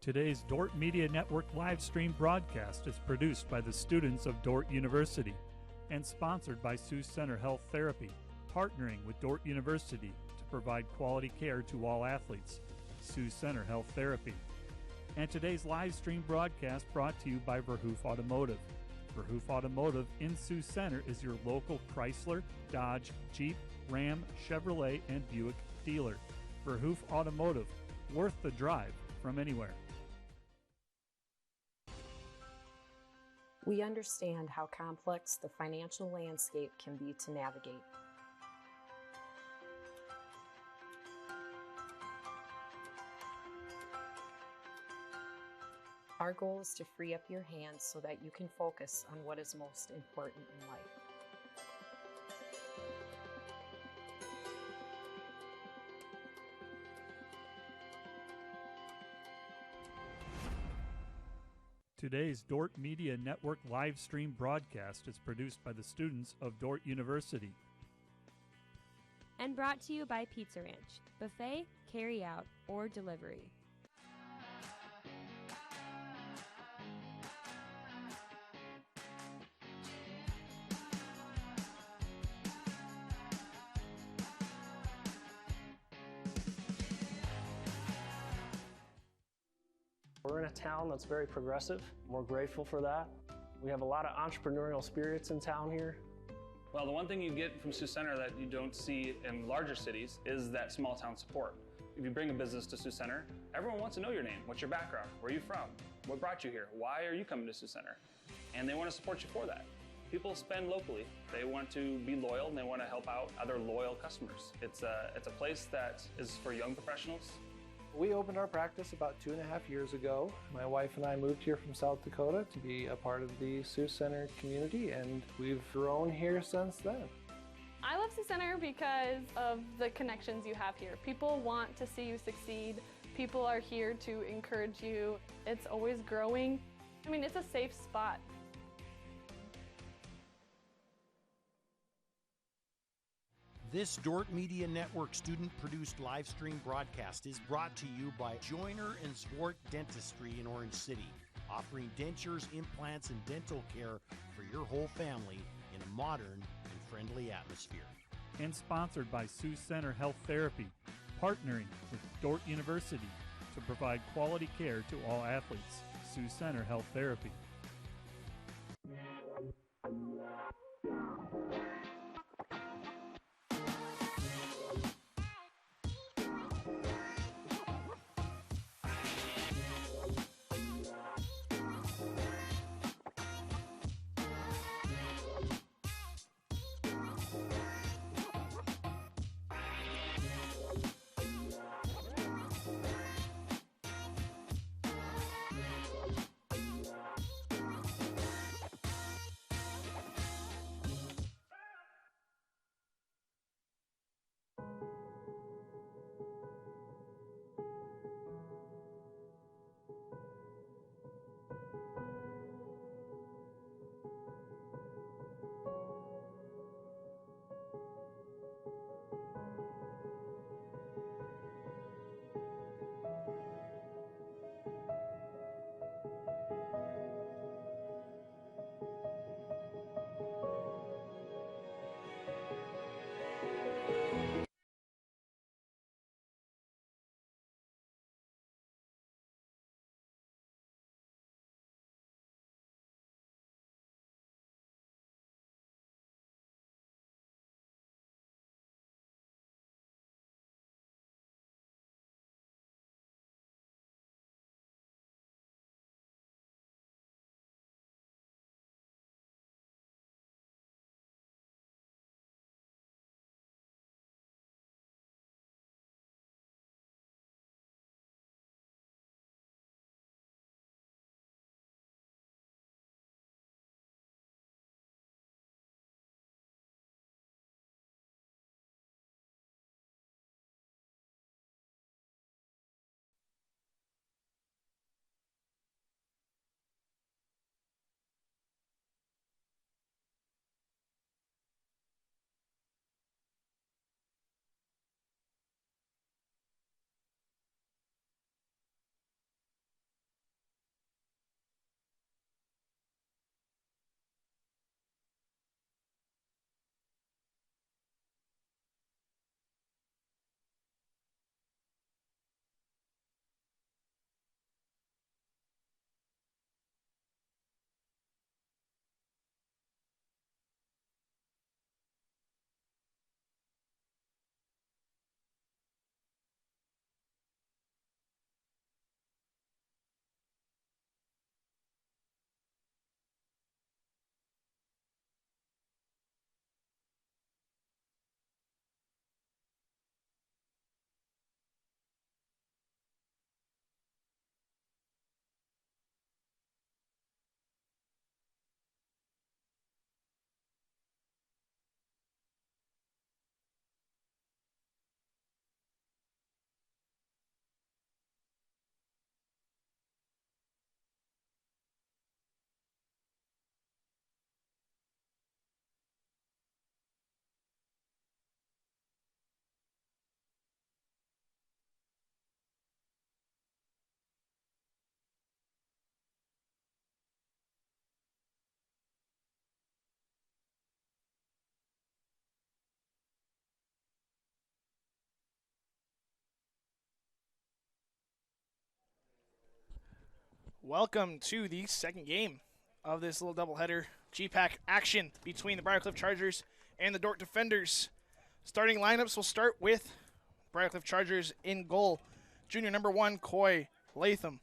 Today's Dordt Media Network live stream broadcast is produced by the students of Dordt University and sponsored by Sioux Center Health Therapy, partnering with Dordt University to provide quality care to all athletes. Sioux Center Health Therapy. And today's live stream broadcast brought to you by Verhoof Automotive. Verhoof Automotive in Sioux Center is your local Chrysler, Dodge, Jeep, Ram, Chevrolet, and Buick dealer. Verhoof Automotive, worth the drive from anywhere. We understand how complex the financial landscape can be to navigate. Our goal is to free up your hands so that you can focus on what is most important in life. Today's Dordt Media Network live stream broadcast is produced by the students of Dordt University. And brought to you by Pizza Ranch, buffet, carry-out, or delivery. We're in a town that's very progressive. We're grateful for that. We have a lot of entrepreneurial spirits in town here. Well, the one thing you get from Sioux Center that you don't see in larger cities is that small town support. If you bring a business to Sioux Center, everyone wants to know your name. What's your background? Where are you from? What brought you here? Why are you coming to Sioux Center? And they want to support you for that. People spend locally. They want to be loyal and they want to help out other loyal customers. It's a place that is for young professionals. We opened our practice about 2.5 years ago. My wife and I moved here from South Dakota to be a part of the Sioux Center community, and we've grown here since then. I love Sioux Center because of the connections you have here. People want to see you succeed. People are here to encourage you. It's always growing. I mean, it's a safe spot. This Dordt Media Network student-produced live stream broadcast is brought to you by Joyner and Zwart Dentistry in Orange City, offering dentures, implants, and dental care for your whole family in a modern and friendly atmosphere. And sponsored by Sioux Center Health Therapy, partnering with Dordt University to provide quality care to all athletes. Sioux Center Health Therapy. Welcome to the second game of this little doubleheader GPAC action between the Briarcliff Chargers and the Dordt Defenders. Starting lineups will start with Briarcliff Chargers in goal. Junior number 1, Coy Latham.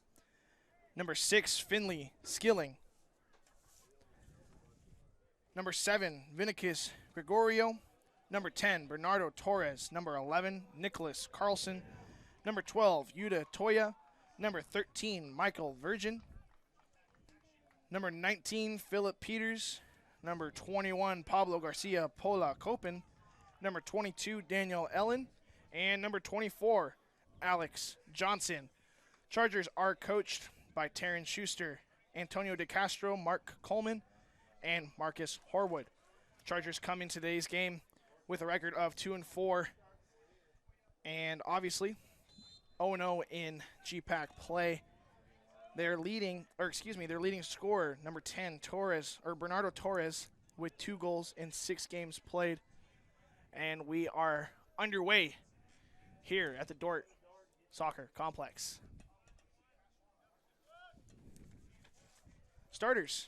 Number 6, Finley Skilling. Number 7, Vinicus Gregorio. Number 10, Bernardo Torres. Number 11, Nicholas Carlson. Number 12, Yuda Toya. Number 13, Michael Virgin. Number 19, Philip Peters. Number 21, Pablo Garcia Pola Copen. Number 22, Daniel Ellen. And number 24, Alex Johnson. Chargers are coached by Taryn Schuster, Antonio De Castro, Mark Coleman, and Marcus Horwood. Chargers come in today's game with a record of 2-4, and obviously 0-0 in GPAC play. Their leading scorer, number 10, Bernardo Torres, with 2 goals in 6 games played. And we are underway here at the Dordt Soccer Complex. Starters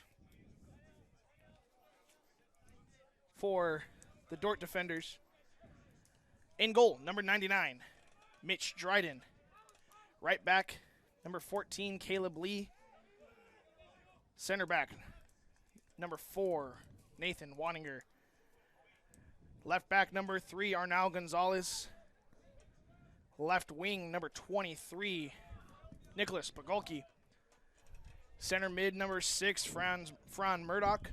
for the Dordt Defenders. In goal, number 99, Mitch Dryden. Right back, number 14, Caleb Lee. Center back, number 4, Nathan Waninger. Left back, number 3, Arnal Gonzalez. Left wing, number 23, Nicholas Bagolki. Center mid, number 6, Fran Murdoch.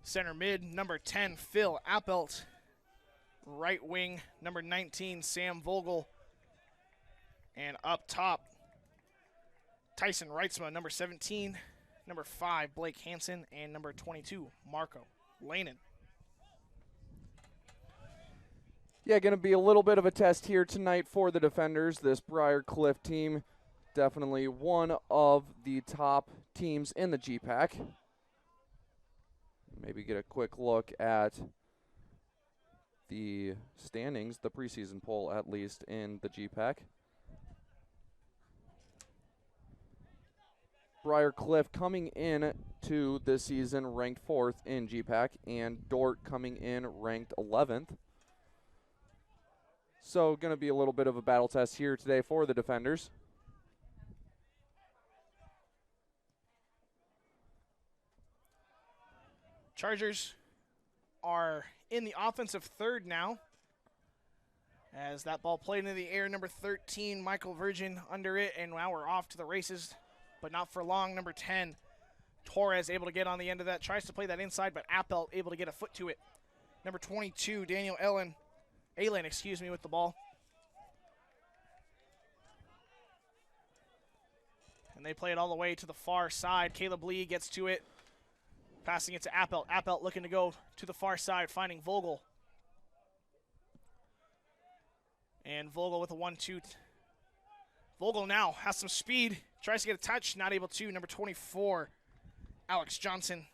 Center mid, number 10, Phil Appelt. Right wing, number 19, Sam Vogel. And up top, Tyson Reitzma, number 17, number 5, Blake Hansen, and number 22, Marco Lanin. Yeah, going to be a little bit of a test here tonight for the Defenders. This Briarcliff team, definitely one of the top teams in the GPAC. Maybe get a quick look at the standings, the preseason poll at least, in the GPAC. Briarcliff coming in to this season ranked 4th in GPAC, and Dordt coming in ranked 11th. So going to be a little bit of a battle test here today for the Defenders. Chargers are in the offensive third now. As that ball played into the air, number 13, Michael Virgin under it, and now we're off to the races. But not for long. Number 10, Torres able to get on the end of that. Tries to play that inside, but Appelt able to get a foot to it. Number 22, Daniel Allen, with the ball. And they play it all the way to the far side. Caleb Lee gets to it, passing it to Appelt. Appelt looking to go to the far side, finding Vogel. And Vogel with a 1-2. Vogel now has some speed. Tries to get a touch, not able to. Number 24, Alex Johnson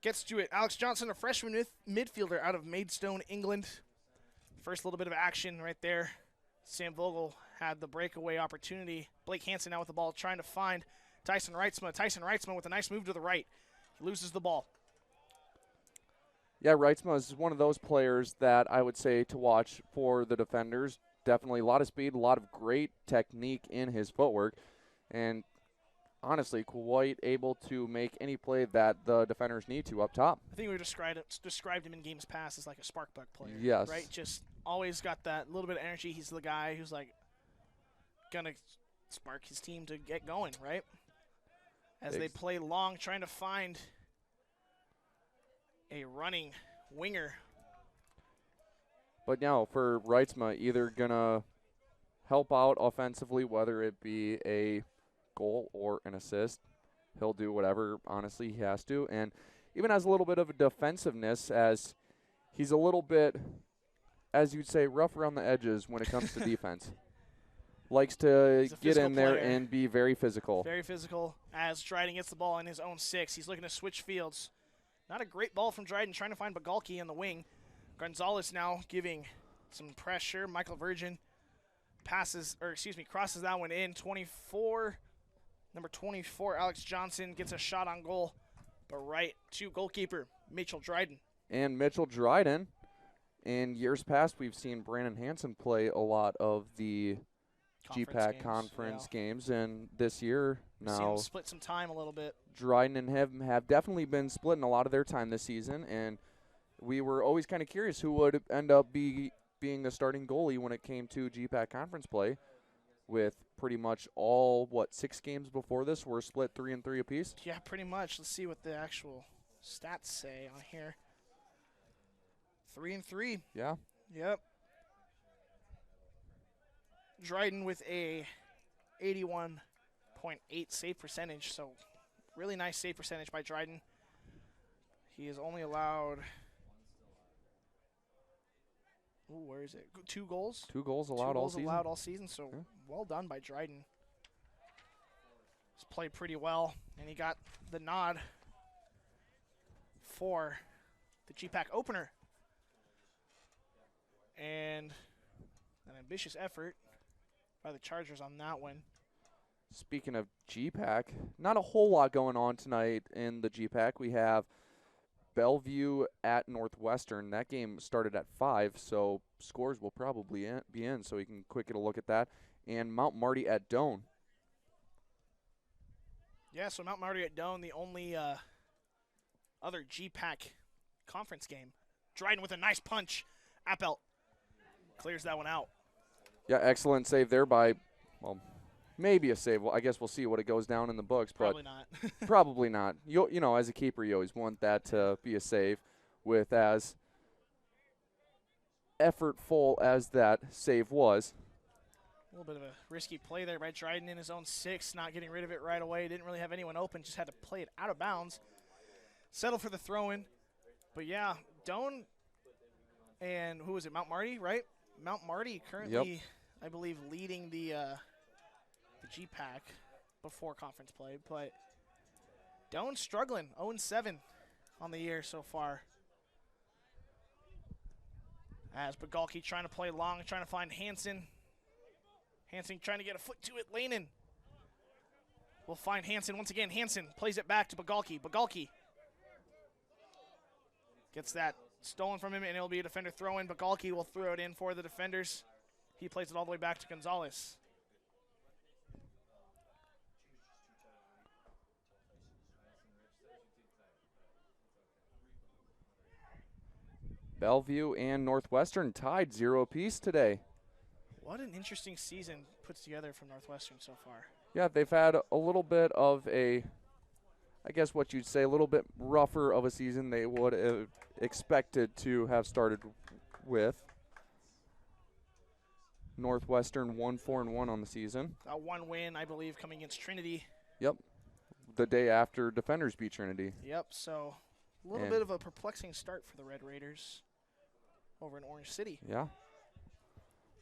gets to it. Alex Johnson, a freshman midfielder out of Maidstone, England. First little bit of action right there. Sam Vogel had the breakaway opportunity. Blake Hansen now with the ball, trying to find Tyson Reitzma. Tyson Reitzma with a nice move to the right. He loses the ball. Yeah, Reitzma is one of those players that I would say to watch for the Defenders. Definitely a lot of speed, a lot of great technique in his footwork, and honestly quite able to make any play that the Defenders need to up top. I think we described him in games past as like a spark plug player. Yes. Right? Just always got that little bit of energy. He's the guy who's like going to spark his team to get going, right? As they play long, trying to find a running winger. But now for Reitzma, either going to help out offensively, whether it be a goal or an assist. He'll do whatever, honestly, he has to. And even has a little bit of a defensiveness, as he's a little bit, as you'd say, rough around the edges when it comes to defense. Likes to get in there and be very physical. Very physical, as Dryden gets the ball in his own 6. He's looking to switch fields. Not a great ball from Dryden, trying to find Bagalki in the wing. Gonzalez now giving some pressure. Michael Virgin crosses that one in. 24, Number 24, Alex Johnson, gets a shot on goal, but right to goalkeeper Mitchell Dryden. And Mitchell Dryden, in years past, we've seen Brandon Hansen play a lot of the GPAC conference games, and this year Seen now him split some time a little bit. Dryden and him have definitely been splitting a lot of their time this season, and we were always kind of curious who would end up being the starting goalie when it came to GPAC conference play, with pretty much all, 6 games before this were split 3-3 apiece? Yeah, pretty much. Let's see what the actual stats say on here. 3-3. Yeah. Yep. Dryden with a 81.8 save percentage, so really nice save percentage by Dryden. He is only allowed, where is it? 2 goals? 2 goals allowed all season. So yeah. Well done by Dryden. He's played pretty well, and he got the nod for the GPAC opener. And an ambitious effort by the Chargers on that one. Speaking of GPAC, not a whole lot going on tonight in the GPAC. We have Bellevue at Northwestern. That game started at 5, so scores will probably be in, so we can quick get a look at that. And Mount Marty at Doane. Yeah, so Mount Marty at Doane, the only other GPAC conference game. Dryden with a nice punch. Appelt clears that one out. Yeah, excellent save there by, maybe a save. Well, I guess we'll see what it goes down in the books. Probably not. Probably not. You know, as a keeper, you always want that to be a save, with as effortful as that save was. A little bit of a risky play there by Dryden in his own 6, not getting rid of it right away. Didn't really have anyone open, just had to play it out of bounds. Settle for the throw-in. But yeah, Doane and who was it, Mount Marty, right? Mount Marty currently, I believe, leading the GPAC before conference play. But Doane struggling, 0-7 on the year so far. As Bagalki trying to play long, trying to find Hansen. Hansen trying to get a foot to it. Lanin will find Hansen once again. Hansen plays it back to Bagalki. Bagalki gets that stolen from him, and it'll be a defender throw-in. Bagalki will throw it in for the defenders. He plays it all the way back to Gonzalez. Bellevue and Northwestern tied 0 apiece today. What an interesting season put together from Northwestern so far. Yeah, they've had a little bit of a, I guess what you'd say, a little bit rougher of a season they would have expected to have started with. Northwestern 1-4-1 on the season. One win, I believe, coming against Trinity. Yep. The day after Defenders beat Trinity. Yep, so a little bit of a perplexing start for the Red Raiders over in Orange City. Yeah.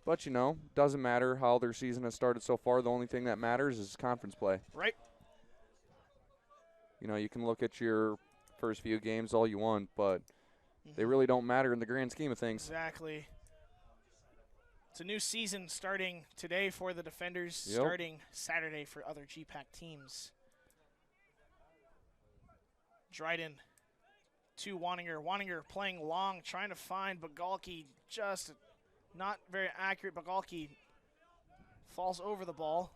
But, you know, doesn't matter how their season has started so far. The only thing that matters is conference play. Right. You know, you can look at your first few games all you want, but they really don't matter in the grand scheme of things. Exactly. It's a new season starting today for the Defenders, Yep. starting Saturday for other GPAC teams. Dryden to Waninger. Waninger playing long, trying to find Bagalki, just not very accurate. Bagalki falls over the ball.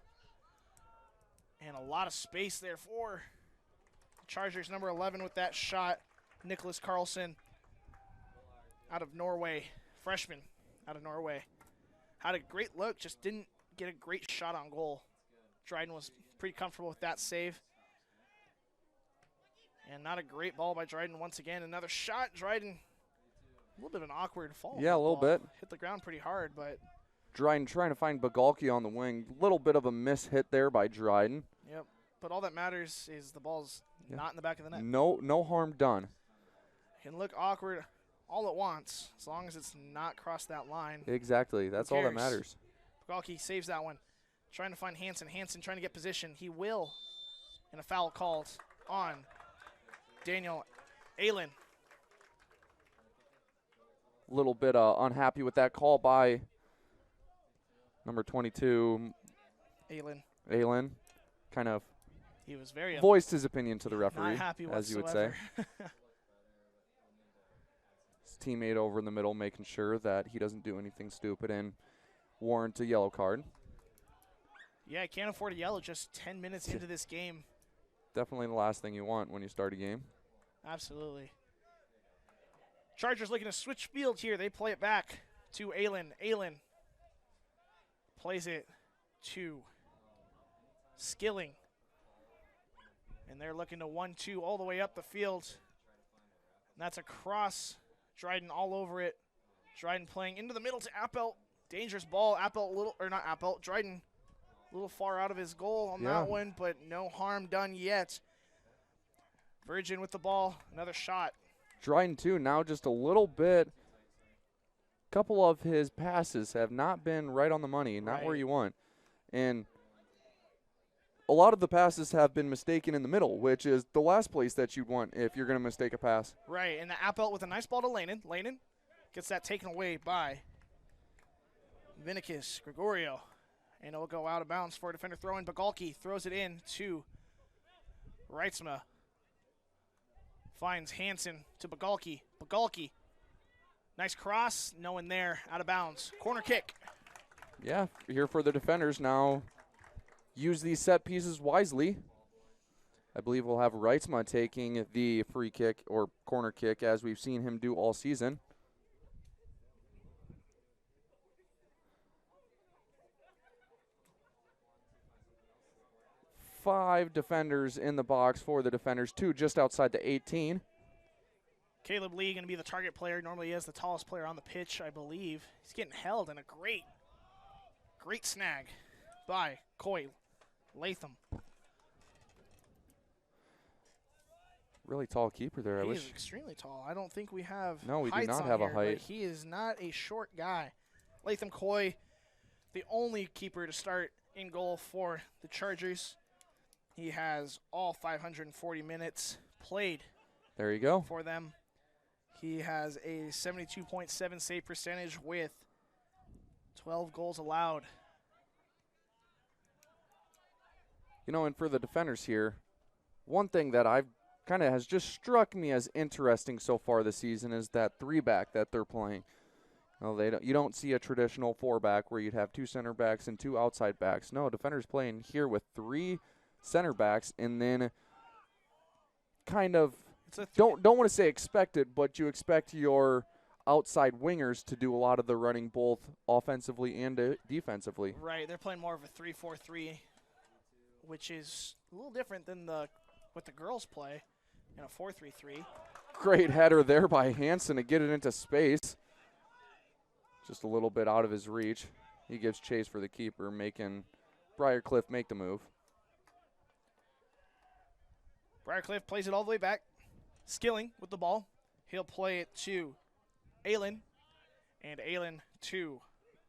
And a lot of space there for Chargers. Number 11 with that shot, Nicholas Carlson out of Norway, freshman out of Norway. Had a great look, just didn't get a great shot on goal. Dryden was pretty comfortable with that save. And not a great ball by Dryden once again. Another shot, Dryden. A little bit of an awkward fall. Yeah, a little bit. Hit the ground pretty hard, but. Dryden trying to find Bagalki on the wing. Little bit of a miss hit there by Dryden. Yep, but all that matters is the ball's not in the back of the net. No harm done. Can look awkward all at once, as long as it's not crossed that line. Exactly, that's all that matters. Bagalki saves that one. Trying to find Hansen. Hansen trying to get position. He will. And a foul called on Daniel Aylen. A little bit unhappy with that call by number 22. Aylen. Aylen. Kind of He was very voiced his opinion to the referee, not happy as you would say. whatsoever. His teammate over in the middle making sure that he doesn't do anything stupid and warrant a yellow card. Yeah, can't afford a yellow just 10 minutes into this game. Definitely the last thing you want when you start a game. Absolutely. Chargers looking to switch field here. They play it back to Aylin. Aylin plays it to Skilling. And they're looking to 1-2 all the way up the field. And that's a cross. Dryden all over it. Dryden playing into the middle to Appelt. Dangerous ball. Dryden a little far out of his goal on that one, but no harm done yet. Virgin with the ball. Another shot. Dryden, too, now just a little bit. Couple of his passes have not been right on the money, not where you want. And a lot of the passes have been mistaken in the middle, which is the last place that you'd want if you're going to mistake a pass. Right, and the Appelt with a nice ball to Lanen. Lanen gets that taken away by Vinicus Gregorio. And it'll go out of bounds for a defender throw-in. Bagalki throws it in to Reitzma. Finds Hansen to Bagalki. Bagalki. Nice cross. No one there. Out of bounds. Corner kick. Yeah, here for the defenders now. Use these set pieces wisely. I believe we'll have Reitzma taking the free kick or corner kick as we've seen him do all season. Five defenders in the box for the defenders, 2 just outside the 18. Caleb Lee going to be the target player. Normally he is the tallest player on the pitch, I believe. He's getting held in a great snag by Coy Latham. Really tall keeper there. He is extremely tall. I don't think we have No, we do not on have here, a height. but he is not a short guy. Latham Coy, the only keeper to start in goal for the Chargers. He has all 540 minutes played. There you go. For them. He has a 72.7 save percentage with 12 goals allowed. You know, and for the defenders here, one thing that I've kind of has just struck me as interesting so far this season is that 3-back that they're playing. You don't see a traditional 4-back where you'd have 2 center backs and 2 outside backs. No, defenders playing here with 3 center backs, and then kind of don't want to say expected, but you expect your outside wingers to do a lot of the running both offensively and defensively. Right, they're playing more of a 3-4-3, which is a little different than what the girls play in a 4-3-3. Great header there by Hansen to get it into space. Just a little bit out of his reach. He gives chase for the keeper, making Briarcliff make the move. Briarcliff plays it all the way back. Skilling with the ball. He'll play it to Aylin. And Aylin to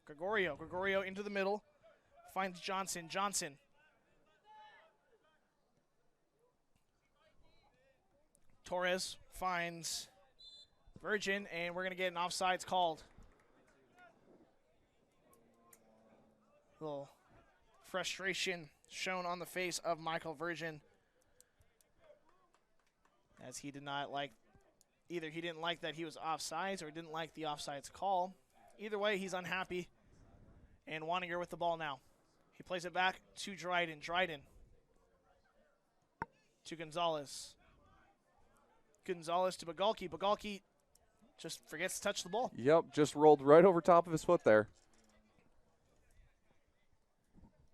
Gregorio. Gregorio into the middle. Finds Johnson. Johnson. Torres finds Virgin, and we're going to get an offsides called. Little frustration shown on the face of Michael Virgin, as he did not like, either he didn't like that he was offsides or didn't like the offsides call. Either way, he's unhappy and Wanninger with the ball now. He plays it back to Dryden. Dryden to Gonzalez. Gonzalez to Bagalki. Bagalki just forgets to touch the ball. Yep, just rolled right over top of his foot there.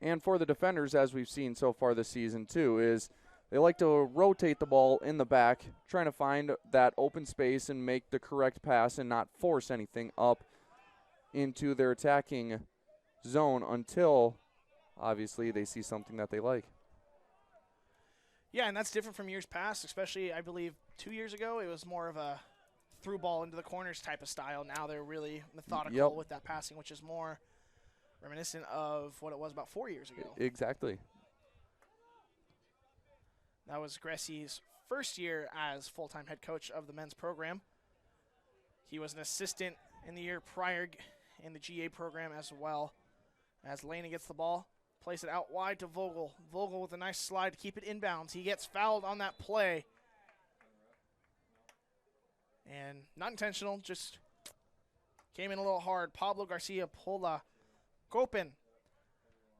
And for the defenders, as we've seen so far this season too, is they like to rotate the ball in the back, trying to find that open space and make the correct pass and not force anything up into their attacking zone until, obviously, they see something that they like. Yeah, and that's different from years past, especially, I believe, 2 years ago. It was more of a through ball into the corners type of style. Now they're really methodical with that passing, which is more reminiscent of what it was about 4 years ago. Exactly. That was Gressy's first year as full-time head coach of the men's program. He was an assistant in the year prior in the GA program as well. As Laney gets the ball, Place it out wide to Vogel. Vogel with a nice slide to keep it inbounds. He gets fouled on that play. And not intentional, just came in a little hard. Pablo Garcia Pola Copen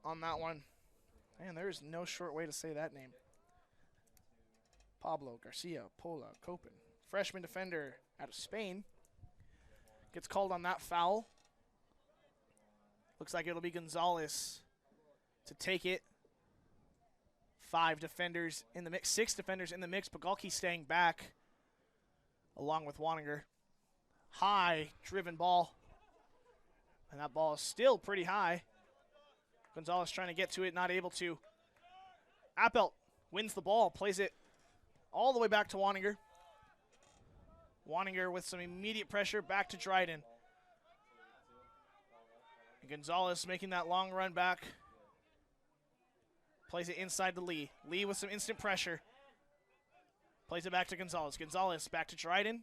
on that one. Man, there is no short way to say that name. Pablo Garcia Pola Copen. Freshman defender out of Spain. Gets called on that foul. Looks like it'll be Gonzalez to take it. 5 defenders in the mix, 6 defenders in the mix. Pagalki staying back along with Waninger. High driven ball. And that ball is still pretty high. Gonzalez trying to get to it, not able to. Appelt wins the ball, plays it all the way back to Waninger. Waninger with some immediate pressure back to Dryden. And Gonzalez making that long run back. Plays it inside to Lee. Lee with some instant pressure. Plays it back to Gonzalez. Gonzalez back to Dryden.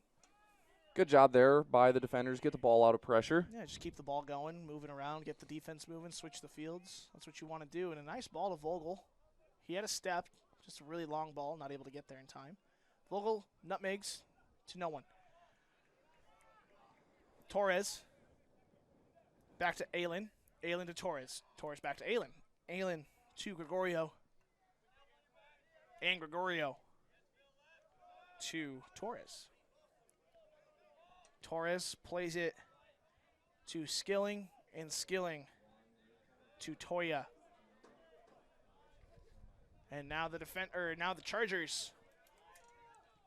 Good job there by the defenders. Get the ball out of pressure. Yeah, just keep the ball going, moving around, get the defense moving, switch the fields. That's what you want to do. And a nice ball to Vogel. He had a step, just a really long ball, not able to get there in time. Vogel nutmegs to no one. Torres back to Aylin. Aylin to Torres. Torres back to Aylin. Aylin to Gregorio. And Gregorio to Torres. Torres plays it to Skilling, and Skilling to Toya. And now the now the Chargers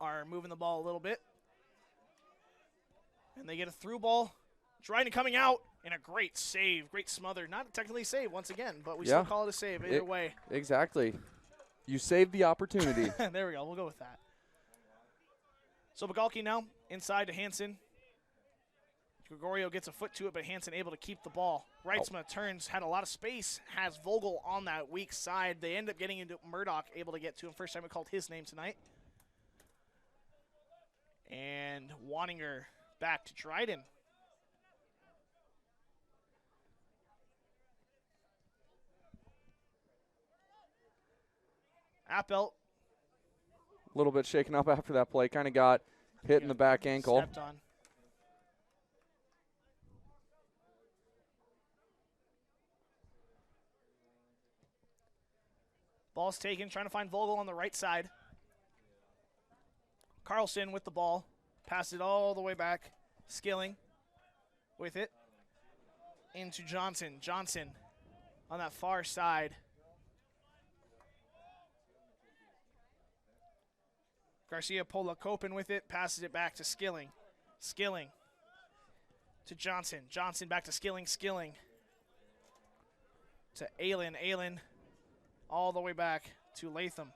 are moving the ball a little bit. And they get a through ball. Dryden coming out, and a great save, great smother. Not technically save once again, but we still call it a save either way. Exactly. You saved the opportunity. There we go. We'll go with that. So Bagalki now inside to Hansen. Gregorio gets a foot to it, but Hansen able to keep the ball. Reitzma turns, had a lot of space, has Vogel on that weak side. They end up getting into Murdoch, able to get to him. First time we called his name tonight. And Waninger back to Dryden. Appelt. A little bit shaken up after that play. Kind of got hit in the back ankle. Stepped on. Ball's taken, trying to find Vogel on the right side. Carlson with the ball. Passed it all the way back. Skilling with it. Into Johnson. Johnson on that far side. Garcia Pola Copen with it. Passes it back to Skilling. Skilling to Johnson. Johnson back to Skilling. Skilling to Aylin. Aylin all the way back to Latham.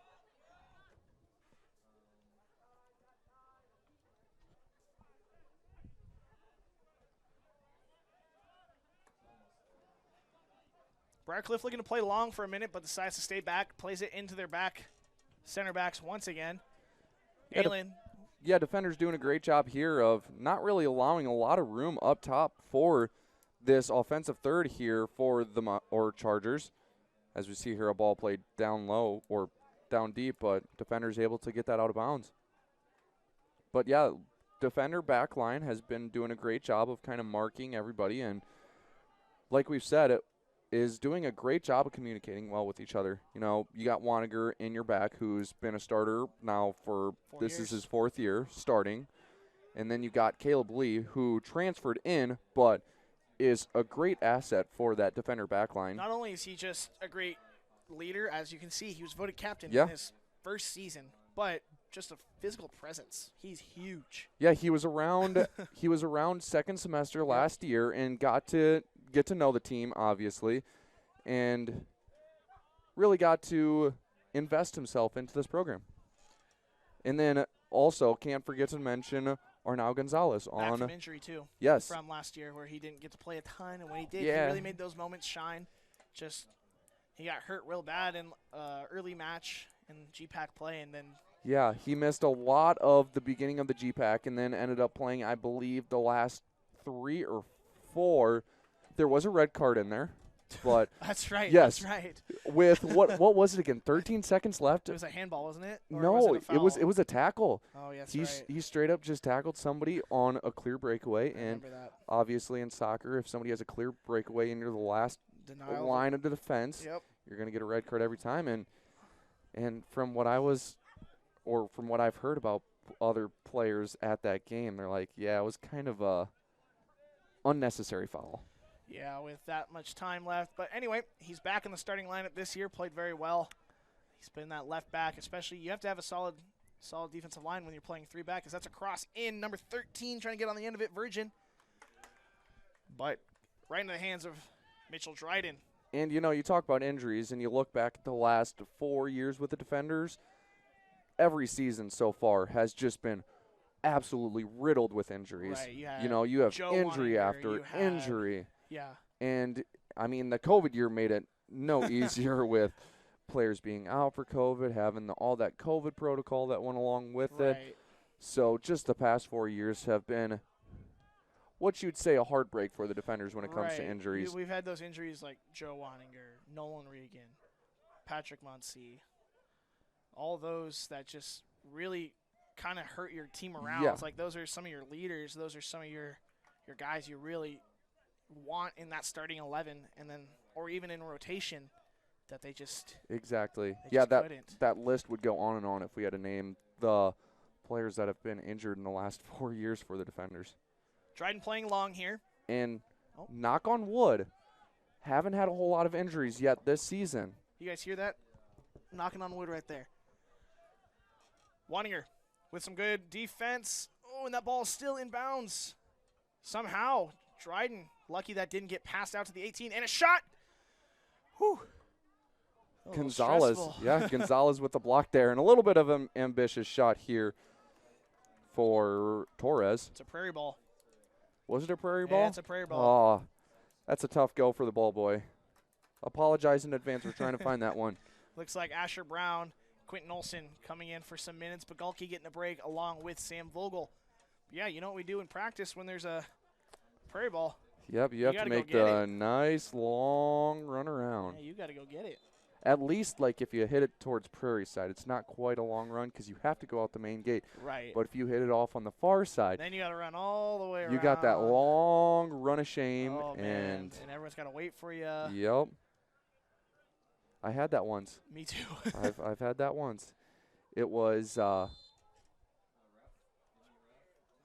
Briarcliff looking to play long for a minute, but decides to stay back. Plays it into their back center backs once again. Aylin. Yeah, defenders doing a great job here of not really allowing a lot of room up top for this offensive third here for the Chargers. As we see here, a ball played down low or down deep, but defenders able to get that out of bounds. But yeah, defender back line has been doing a great job of kind of marking everybody, and like we've said, it is doing a great job of communicating well with each other. You know, you got Waninger in your back, who's been a starter now for this is his 4th year starting, and then you got Caleb Lee, who transferred in, but is a great asset for that defender back line. Not only is he just a great leader, as you can see, he was voted captain in his first season, but just a physical presence. He's huge. Yeah, he was around he was around second semester last year and got to get to know the team, obviously, and really got to invest himself into this program. And then also can't forget to mention Arnau Gonzalez back from injury too. Yes. From last year where he didn't get to play a ton, and when he did, he really made those moments shine. Just he got hurt real bad in early match in GPAC play, and then he missed a lot of the beginning of the GPAC and then ended up playing, I believe, the last 3 or 4. There was a red card in there. But That's right. yes, That's right. with what was it again? 13 seconds left. It was a handball, wasn't it? Or No, was it a was a tackle. Oh, yes, He straight up just tackled somebody on a clear breakaway, I and remember that. obviously in soccer, if somebody has a clear breakaway and you're the last Denial. line of the defense, Yep. you're going to get a red card every time. And from what I've heard about other players at that game, they're like, yeah, it was kind of a unnecessary foul. Yeah, with that much time left. But anyway, he's back in the starting lineup this year, played very well. He's been that left back, especially you have to have a solid defensive line when you're playing 3-back, because that's a cross in. Number 13 trying to get on the end of it, Virgin. But right into the hands of Mitchell Dryden. And, you talk about injuries, and you look back at the last 4 years with the Defenders, every season so far has just been absolutely riddled with injuries. Right, you have Joe injury Wanninger, after injury. Yeah. And, I mean, the COVID year made it no easier with players being out for COVID, having all that COVID protocol that went along with it. So just the past 4 years have been what you'd say a heartbreak for the Defenders when it comes to injuries. We've had those injuries like Joe Wanninger, Nolan Regan, Patrick Muncy, all those that just really kind of hurt your team around. Yeah. It's like those are some of your leaders. Those are some of your guys you really want in that starting 11, and then or even in rotation that they just exactly. They just that list would go on and on if we had to name the players that have been injured in the last 4 years for the Defenders. Dryden playing long here. And knock on wood, haven't had a whole lot of injuries yet this season. You guys hear that? Knocking on wood right there. Wanninger with some good defense. Oh, and that ball is still in bounds. Somehow, Dryden, lucky that didn't get passed out to the 18. And a shot! Whew. Gonzalez, Gonzalez with the block there. And a little bit of an ambitious shot here for Torres. It's a prairie ball. Was it a prairie ball? Yeah, it's a prairie ball. Oh, that's a tough go for the ball boy. Apologize in advance. We're trying to find that one. Looks like Asher Brown, Quentin Olson coming in for some minutes. Bagalki getting a break along with Sam Vogel. But yeah, you know what we do in practice when there's a prairie ball? Yep, you have to make the nice long run around. Yeah, you got to go get it. At least, like, if you hit it towards Prairie side, it's not quite a long run because you have to go out the main gate. Right. But if you hit it off on the far side, then you got to run all the way around. You got that long run of shame. Oh, man. And everyone's got to wait for you. Yep. I had that once. Me too. I've had that once. It was that's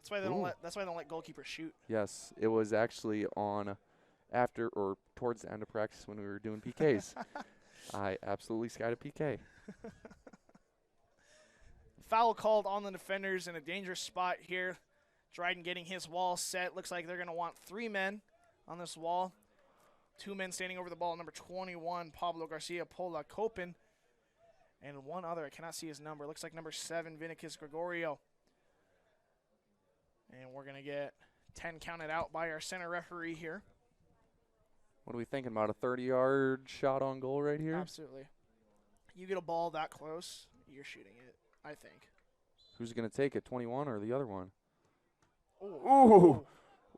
why they don't let goalkeepers shoot. Yes, it was actually on after or towards the end of practice when we were doing PKs. I absolutely skied a PK. Foul called on the Defenders in a dangerous spot here. Dryden getting his wall set. Looks like they're going to want 3 men on this wall. 2 men standing over the ball. Number 21, Pablo Garcia Pola Copen. And one other, I cannot see his number. Looks like number 7, Vinicus Gregorio. And we're going to get 10 counted out by our center referee here. What are we thinking about, a 30-yard shot on goal right here? Absolutely. You get a ball that close, you're shooting it, I think. Who's going to take it, 21 or the other one? Ooh.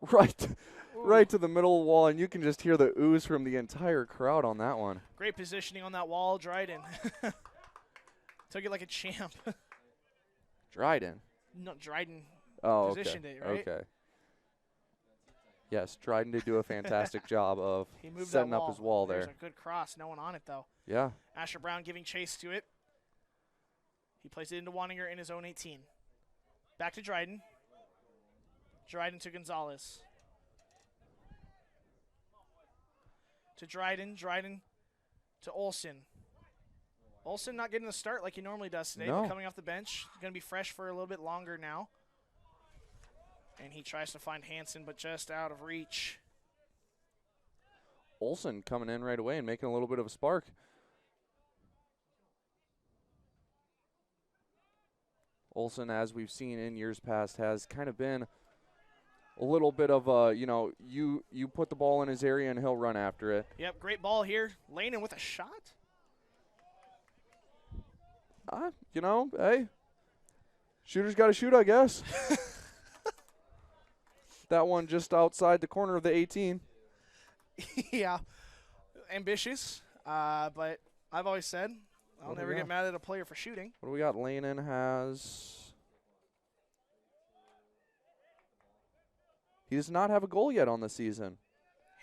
Right to the middle of the wall, and you can just hear the ooze from the entire crowd on that one. Great positioning on that wall, Dryden. Took it like a champ. Dryden? No, Dryden positioned it, right? Okay. Yes, Dryden did do a fantastic job of setting up his wall there. There's a good cross. No one on it, though. Yeah. Asher Brown giving chase to it. He plays it into Wanninger in his own 18. Back to Dryden. Dryden to Gonzalez. To Dryden. Dryden to Olson. Olson not getting the start like he normally does today, but coming off the bench. Going to be fresh for a little bit longer now. And he tries to find Hansen, but just out of reach. Olson coming in right away and making a little bit of a spark. Olson, as we've seen in years past, has kind of been a little bit of a, you put the ball in his area and he'll run after it. Yep, great ball here. Lanin with a shot. Hey, shooter's got to shoot, I guess. That one just outside the corner of the 18. Yeah. ambitious, but I've always said I'll never get mad at a player for shooting. What do we got? Lannon has... He does not have a goal yet on the season.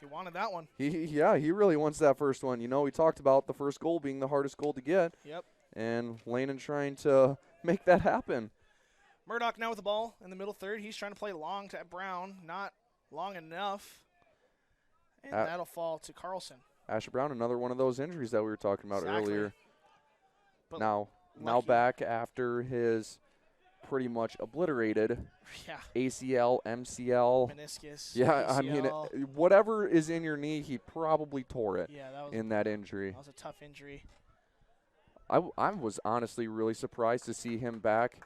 He wanted that one. He really wants that first one. You know, we talked about the first goal being the hardest goal to get. Yep. And Lannon trying to make that happen. Murdoch now with the ball in the middle third. He's trying to play long to Brown. Not long enough. And that'll fall to Carlson. Asher Brown, another one of those injuries that we were talking about earlier. But now back after his pretty much obliterated ACL, MCL. Meniscus. Yeah, ACL. I mean, whatever is in your knee, he probably tore it in that injury. That was a tough injury. I was honestly really surprised to see him back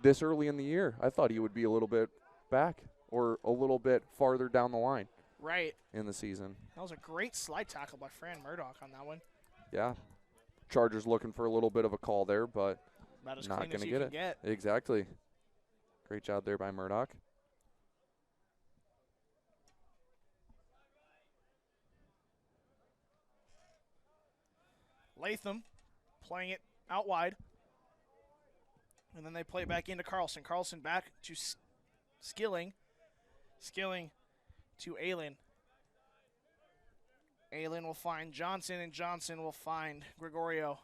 this early in the year. I thought he would be a little bit back or a little bit farther down the line. Right. In the season. That was a great slide tackle by Fran Murdoch on that one. Yeah. Chargers looking for a little bit of a call there, but about as not going to get it. Exactly. Great job there by Murdoch. Latham playing it out wide. And then they play it back into Carlson. Carlson back to Skilling. Skilling to Aylen. Aylen will find Johnson, and Johnson will find Gregorio.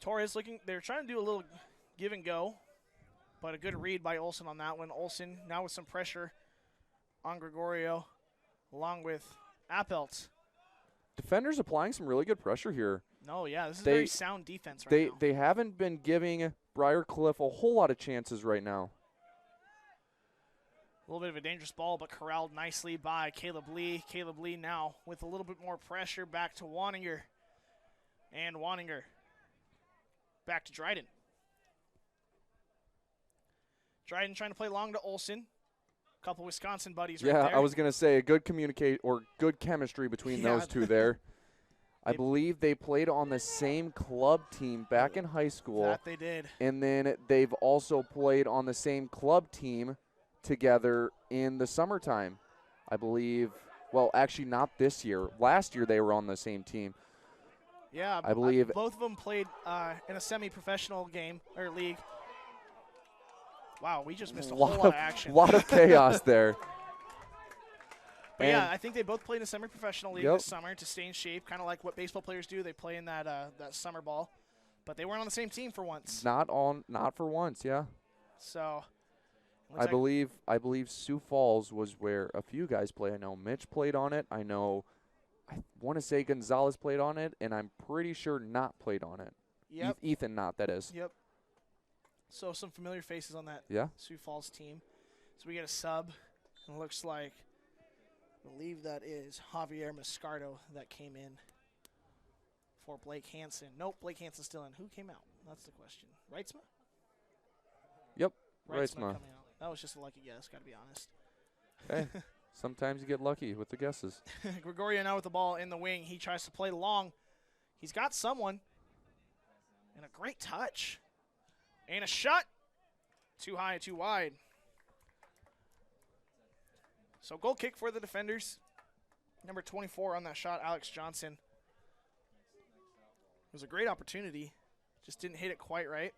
Torres looking, they're trying to do a little give and go, but a good read by Olsen on that one. Olsen now with some pressure on Gregorio, along with Appelt. Defenders applying some really good pressure here. No, yeah, this is very sound defense right now. They haven't been giving Briar Cliff a whole lot of chances right now. A little bit of a dangerous ball, but corralled nicely by Caleb Lee. Caleb Lee now with a little bit more pressure back to Waninger. And Waninger back to Dryden. Dryden trying to play long to Olsen. A couple Wisconsin buddies right there. Yeah, I was going to say a good good chemistry between those two there. I believe they played on the same club team back in high school. That they did. And then they've also played on the same club team together in the summertime, I believe. Well, actually not this year. Last year they were on the same team. Yeah, I believe both of them played in a semi-professional game or league. Wow, we just missed a whole lot of action. A lot of chaos there. But yeah, I think they both played in a semi-professional league this summer to stay in shape, kind of like what baseball players do. They play in that that summer ball, but they weren't on the same team for once. Not for once, yeah. So I believe Sioux Falls was where a few guys play. I know Mitch played on it. I want to say Gonzalez played on it, and I'm pretty sure Knott played on it. Yep. Ethan Knott, that is. Yep. So some familiar faces on that Sioux Falls team. So we get a sub, and it looks like, I believe that is Javier Mascardo that came in for Blake Hansen. Nope, Blake Hansen's still in. Who came out? That's the question. Reitzma? Yep, Reitzma Reitzma. coming out. That was just a lucky guess, got to be honest. Hey, sometimes you get lucky with the guesses. Gregorio now with the ball in the wing. He tries to play long. He's got someone. And a great touch. And a shot. Too high, too wide. So goal kick for the defenders. Number 24 on that shot, Alex Johnson. It was a great opportunity. Just didn't hit it quite right.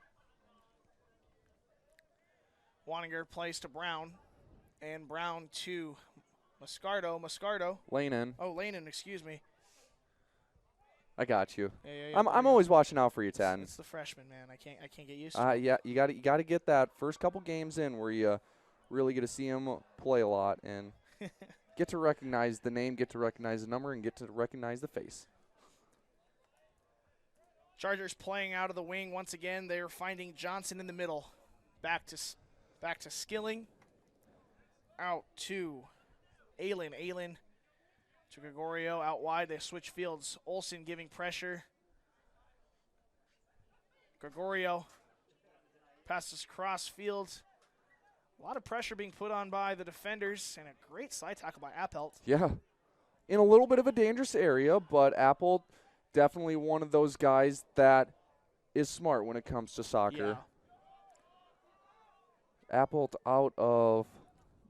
Waninger plays to Brown. And Brown to Mascardo. Lanin. Oh, Lanin, excuse me. I got you. Yeah, I'm always watching out for you, Tad. It's the freshman, man. I can't get used to it. Yeah, you got to get that first couple games in where you really get to see him play a lot and get to recognize the name, get to recognize the number, and get to recognize the face. Chargers playing out of the wing once again. They are finding Johnson in the middle. Back to Skilling. Out to Aylen. Aylen to Gregorio. Out wide, they switch fields. Olsen giving pressure. Gregorio passes cross field. A lot of pressure being put on by the defenders, and a great slide tackle by Appelt. Yeah, in a little bit of a dangerous area, but Appelt definitely one of those guys that is smart when it comes to soccer. Yeah. Appelt out of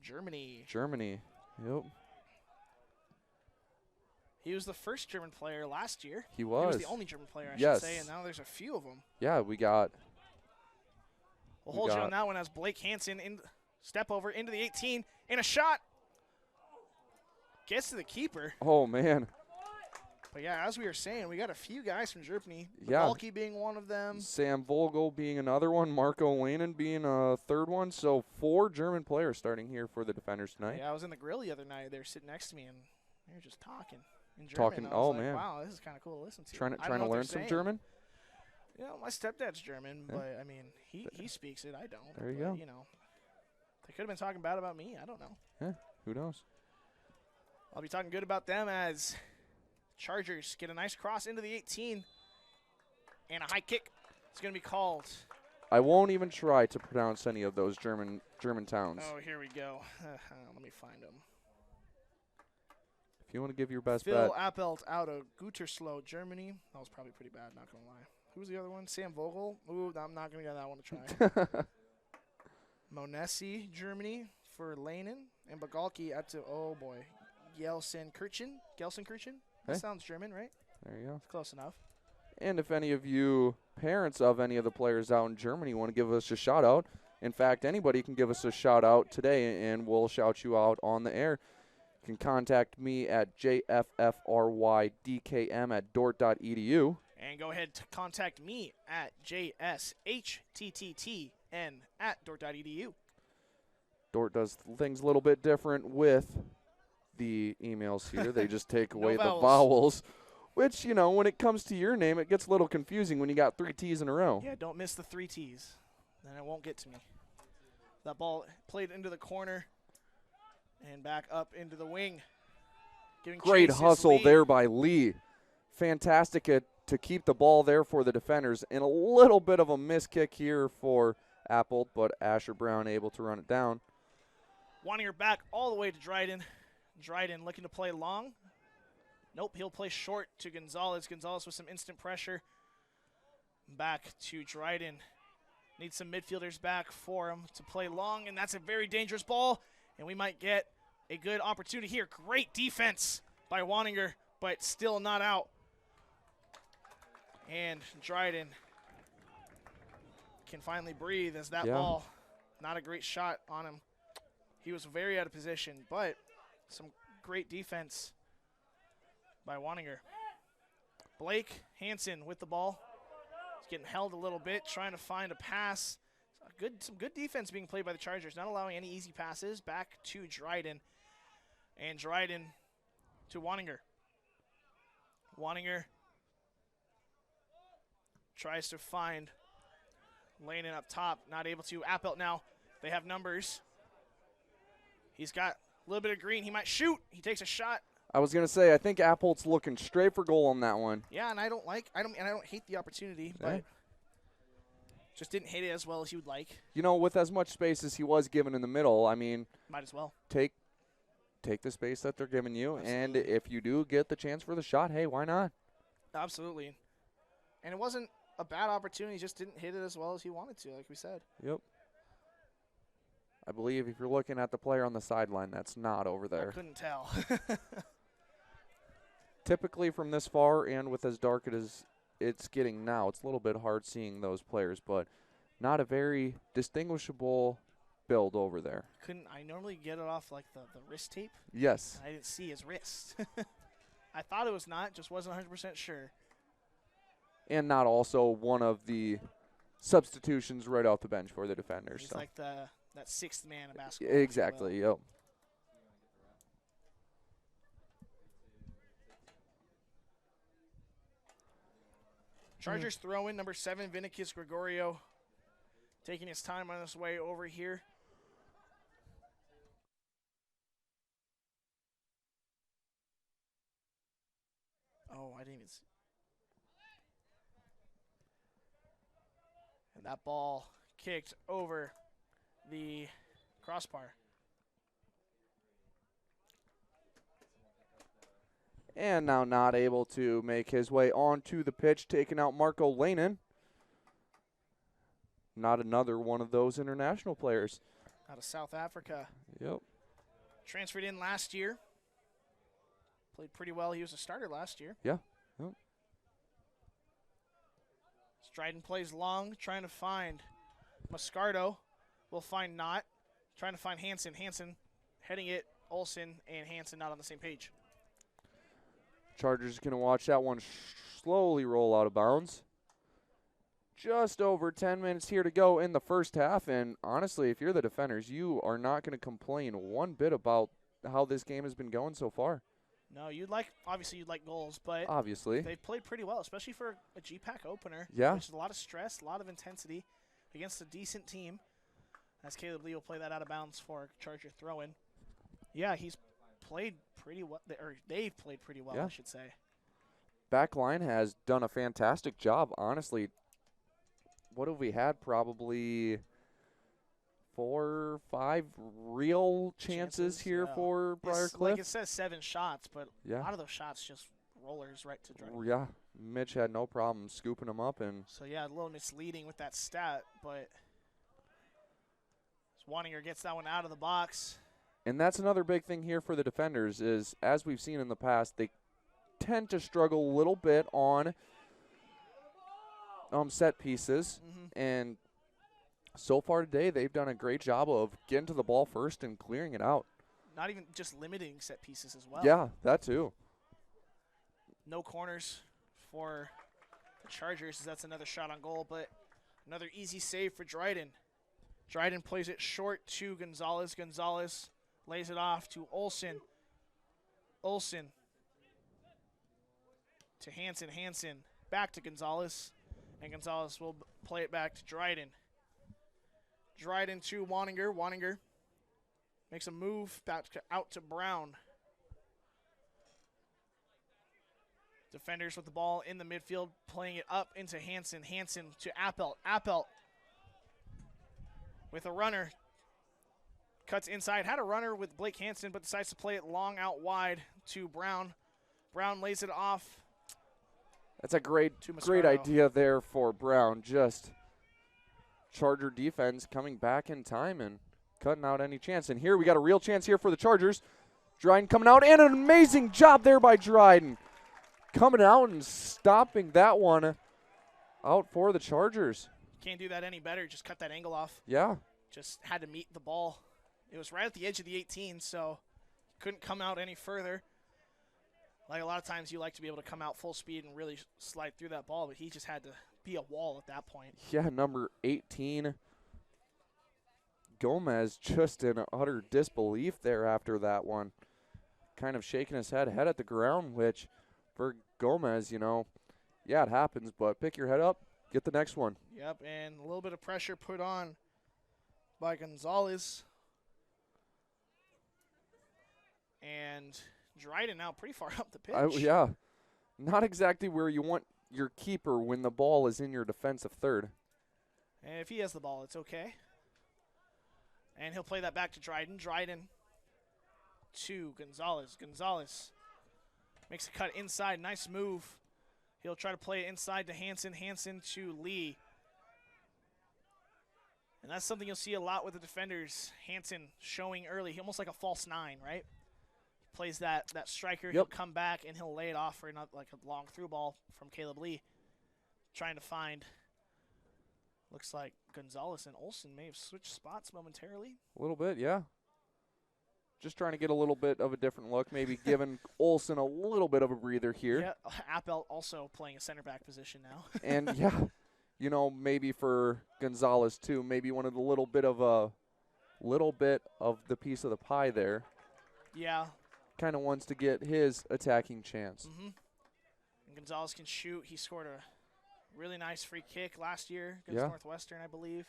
Germany. Yep. He was the first German player last year. He was. He was the only German player, I Yes. should say, and now there's a few of them. Yeah, we got. We'll hold you on that one as Blake Hansen step over into the 18 and a shot. Gets to the keeper. Oh, man. But yeah, as we were saying, we got a few guys from Germany. Yeah. Balky being one of them. Sam Vogel being another one. Marco Lanen being a third one. So 4 German players starting here for the Defenders tonight. Yeah, I was in the grill the other night. They were sitting next to me, and they were just talking in German. Man. Wow, this is kind of cool to listen to. Trying to learn some German? You know, my stepdad's German, but, I mean, he speaks it. I don't. There you but, go. You know, they could have been talking bad about me. I don't know. Yeah, who knows? I'll be talking good about them as Chargers get a nice cross into the 18 and a high kick. It's going to be called. I won't even try to pronounce any of those German towns. Oh, here we go. Let me find them. If you want to give your best Phil bet. Appelt out of Gütersloh, Germany. That was probably pretty bad, not going to lie. Who was the other one? Sam Vogel? Ooh, I'm not going to get that one to try. Monesi, Germany for Lanen. And Bagalki out to, oh boy, Gelsenkirchen. That sounds German, right? There you go. Close enough. And if any of you parents of any of the players out in Germany want to give us a shout out, in fact, anybody can give us a shout out today and we'll shout you out on the air. You can contact me at jffrydkm@dordt.edu. And go ahead to contact me at jshttn@dordt.edu. Dordt does things a little bit different with the emails here. They just take away the vowels, which, you know, when it comes to your name, it gets a little confusing when you got 3 T's in a row. Yeah, don't miss the 3 T's. Then it won't get to me. That ball played into the corner and back up into the wing. Great hustle there by Lee. Fantastic to keep the ball there for the defenders. And a little bit of a miss kick here for Apple, but Asher Brown able to run it down. Wanting her back all the way to Dryden. Dryden looking to play long. Nope, he'll play short to Gonzalez. Gonzalez with some instant pressure. Back to Dryden. Needs some midfielders back for him to play long, and that's a very dangerous ball, and we might get a good opportunity here. Great defense by Wanninger, but still not out. And Dryden can finally breathe as that ball, not a great shot on him. He was very out of position, but some great defense by Wanninger. Blake Hansen with the ball. He's getting held a little bit, trying to find a pass. Some good defense being played by the Chargers, not allowing any easy passes. Back to Dryden. And Dryden to Wanninger. Wanninger tries to find Lanen up top, not able to. Appelt now, they have numbers. He's got a little bit of green. He might shoot. He takes a shot. I was going to say, I think Appelt's looking straight for goal on that one. Yeah, and I don't hate the opportunity, but just didn't hit it as well as you would like. You know, with as much space as he was given in the middle, I mean, might as well take the space that they're giving you, Absolutely. And if you do get the chance for the shot, hey, why not? Absolutely. And it wasn't a bad opportunity, he just didn't hit it as well as he wanted to, like we said. Yep. I believe if you're looking at the player on the sideline, that's not over there. I couldn't tell. Typically from this far and with as dark as it's getting now, it's a little bit hard seeing those players, but not a very distinguishable build over there. I normally get it off like the wrist tape. Yes. I didn't see his wrist. I thought it was not, just wasn't 100% sure. And not also one of the substitutions right off the bench for the defenders. He's so. like that sixth man of basketball. Exactly, yep. Chargers throw in number 7, Vinicus Gregorio, taking his time on his way over here. Oh, I didn't even see. And that ball kicked over the crossbar. And now not able to make his way onto the pitch, taking out Marco Lanen. Not another one of those international players. Out of South Africa. Yep. Transferred in last year. Played pretty well. He was a starter last year. Yeah. Yep. Dryden plays long, trying to find Moscardo. Will find Knott. Trying to find Hansen. Hansen heading it. Olsen and Hansen not on the same page. Chargers going to watch that one slowly roll out of bounds. Just over 10 minutes here to go in the first half, and honestly, if you're the defenders, you are not going to complain one bit about how this game has been going so far. No, obviously you'd like goals, but obviously they've played pretty well, especially for a GPAC opener. Yeah. Which is a lot of stress, a lot of intensity against a decent team. As Caleb Lee will play that out of bounds for Charger throw-in. Yeah, he's played pretty well, or they've played pretty well, yeah. I should say. Back line has done a fantastic job, honestly. What have we had? Probably 4 or 5 real chances here for Briar Cliff. Like it says 7 shots, but yeah. a lot of those shots just rollers right to Dryden. Yeah, Mitch had no problem scooping them up. So, yeah, a little misleading with that stat, but Wanninger gets that one out of the box. And that's another big thing here for the defenders is, as we've seen in the past, they tend to struggle a little bit on set pieces. And so far today, they've done a great job of getting to the ball first and clearing it out. Not even just limiting set pieces as well. Yeah, that too. No corners for the Chargers, as that's another shot on goal, but another easy save for Dryden. Dryden plays it short to Gonzalez. Gonzalez lays it off to Olsen. Olsen to Hansen. Hansen back to Gonzalez. And Gonzalez will play it back to Dryden. Dryden to Wanninger. Wanninger makes a move back out to Brown. Defenders with the ball in the midfield, playing it up into Hansen. Hansen to Appelt. Appelt with a runner. Cuts inside. Had a runner with Blake Hansen, but decides to play it long out wide to Brown. Brown lays it off. That's a great idea there for Brown. Just Charger defense coming back in time and cutting out any chance. And here we got a real chance here for the Chargers. Dryden coming out, and an amazing job there by Dryden. Coming out and stopping that one out for the Chargers. Can't do that any better. Just cut that angle off. Yeah. Just had to meet the ball. It was right at the edge of the 18, so couldn't come out any further. Like a lot of times you like to be able to come out full speed and really slide through that ball, but he just had to be a wall at that point. Yeah, number 18. Gomez just in utter disbelief there after that one. Kind of shaking his head at the ground, which for Gomez, yeah, it happens, but pick your head up, get the next one. Yep, and a little bit of pressure put on by Gonzalez. And Dryden now pretty far up the pitch. Yeah, not exactly where you want your keeper when the ball is in your defensive third. And if he has the ball, it's okay. And he'll play that back to Dryden. Dryden to Gonzalez. Gonzalez makes a cut inside. Nice move. He'll try to play it inside to Hansen. Hansen to Lee. And that's something you'll see a lot with the defenders. Hansen showing early, almost like a false 9, right? Plays that striker. Yep. He'll come back and he'll lay it off for like a long through ball from Caleb Lee. Trying to find, looks like Gonzalez and Olsen may have switched spots momentarily. A little bit, yeah. Just trying to get a little bit of a different look, maybe giving Olsen a little bit of a breather here. Yeah, Appel also playing a center back position now. And yeah, maybe for Gonzalez too, maybe wanted a little bit of the piece of the pie there. Yeah. Kind of wants to get his attacking chance. Mm-hmm. And Gonzalez can shoot. He scored a really nice free kick last year against Northwestern, I believe.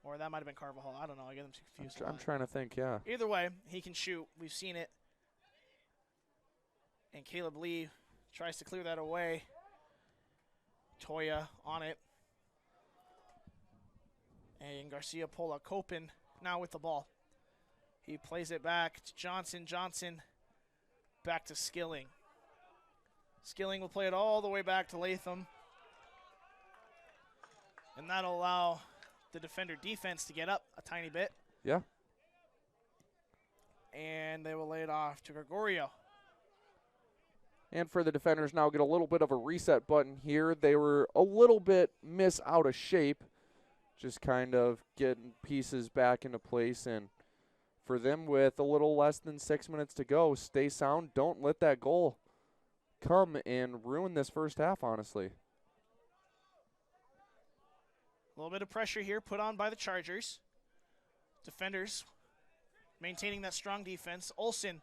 Or that might have been Carvajal. I don't know. I get them confused. I'm trying to think, yeah. Either way, he can shoot. We've seen it. And Caleb Lee tries to clear that away. Toya on it. And Garcia Pola Copen now with the ball. He plays it back to Johnson. Johnson back to Skilling. Skilling will play it all the way back to Latham. And that'll allow the defender defense to get up a tiny bit. Yeah. And they will lay it off to Gregorio. And for the defenders now get a little bit of a reset button here. They were a little bit out of shape, just kind of getting pieces back into place. And for them with a little less than 6 minutes to go, stay sound. Don't let that goal come and ruin this first half, honestly. A little bit of pressure here put on by the Chargers. Defenders maintaining that strong defense. Olsen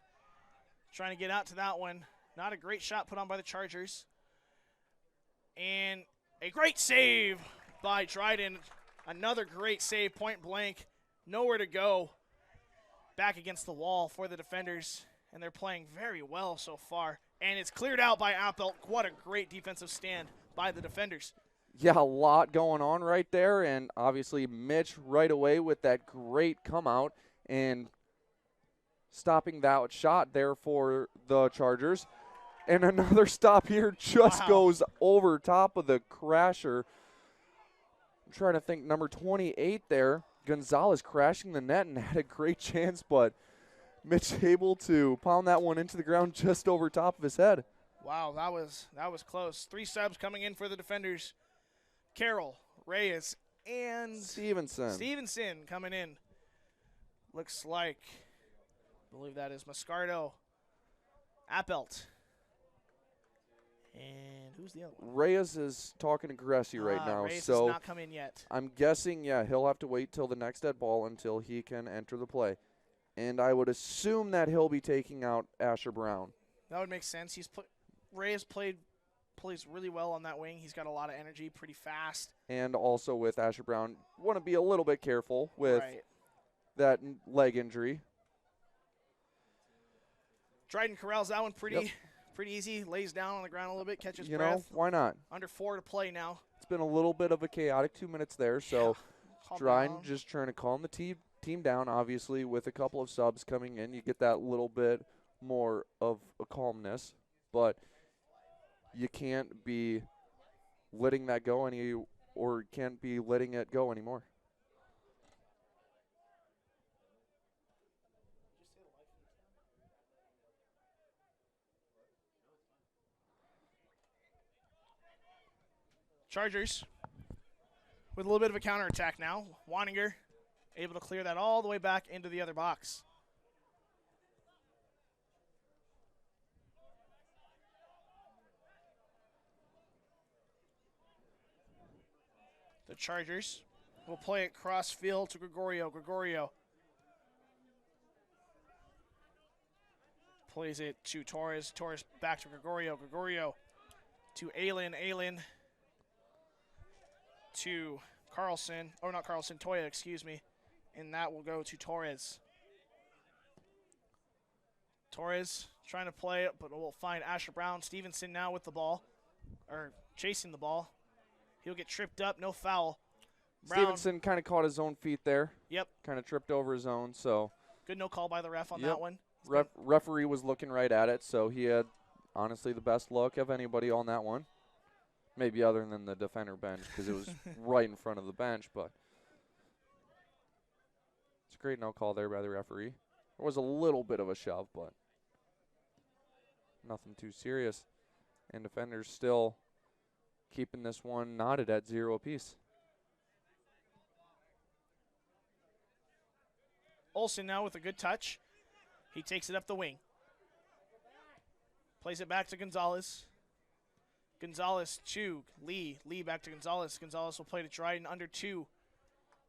trying to get out to that one. Not a great shot put on by the Chargers. And a great save by Dryden. Another great save, point blank. Nowhere to go. Back against the wall for the defenders. And they're playing very well so far. And it's cleared out by Appelt. What a great defensive stand by the defenders. Yeah, a lot going on right there. And obviously Mitch right away with that great come out and stopping that shot there for the Chargers. And another stop here just goes over top of the crasher. I'm trying to think, number 28 there, Gonzalez crashing the net and had a great chance, but Mitch able to pound that one into the ground just over top of his head. Wow, that was close. 3 subs coming in for the defenders. Carroll, Reyes, and Stevenson coming in. Looks like, I believe that is Moscardo, Appelt. And who's the other one? Reyes is talking to Gressi right now. Reyes so has not come in yet. I'm guessing, yeah, he'll have to wait till the next dead ball until he can enter the play. And I would assume that he'll be taking out Asher Brown. That would make sense. Reyes plays really well on that wing. He's got a lot of energy, pretty fast. And also with Asher Brown, want to be a little bit careful with that leg injury. Dryden corrals that one pretty easy. Lays down on the ground a little bit, catches breath. You know, why not? Under 4 to play now. It's been a little bit of a chaotic 2 minutes there, so Dryden just trying to calm the team down, obviously, with a couple of subs coming in. You get that little bit more of a calmness, but you can't be letting that go can't be letting it go anymore. Chargers with a little bit of a counterattack now. Waninger able to clear that all the way back into the other box. The Chargers will play it cross field to Gregorio. Gregorio plays it to Torres. Torres back to Gregorio. Gregorio to Aylin. Aylin to Carlson. Oh, not Carlson. Toya, excuse me. And that will go to Torres. Torres trying to play it, but we'll find Asher Brown. Stevenson now with the ball, or chasing the ball. He'll get tripped up, no foul. Brown. Stevenson kind of caught his own feet there. Yep. Kind of tripped over his own, so. Good no call by the ref on that one. Referee was looking right at it, so he had, honestly, the best look of anybody on that one. Maybe other than the defender bench, because it was right in front of the bench, but. It's a great no call there by the referee. There was a little bit of a shove, but nothing too serious. And defenders still keeping this one knotted at 0 apiece. Olsen now with a good touch. He takes it up the wing. Plays it back to Gonzalez. Gonzalez to Lee. Lee back to Gonzalez. Gonzalez will play to Dryden under 2.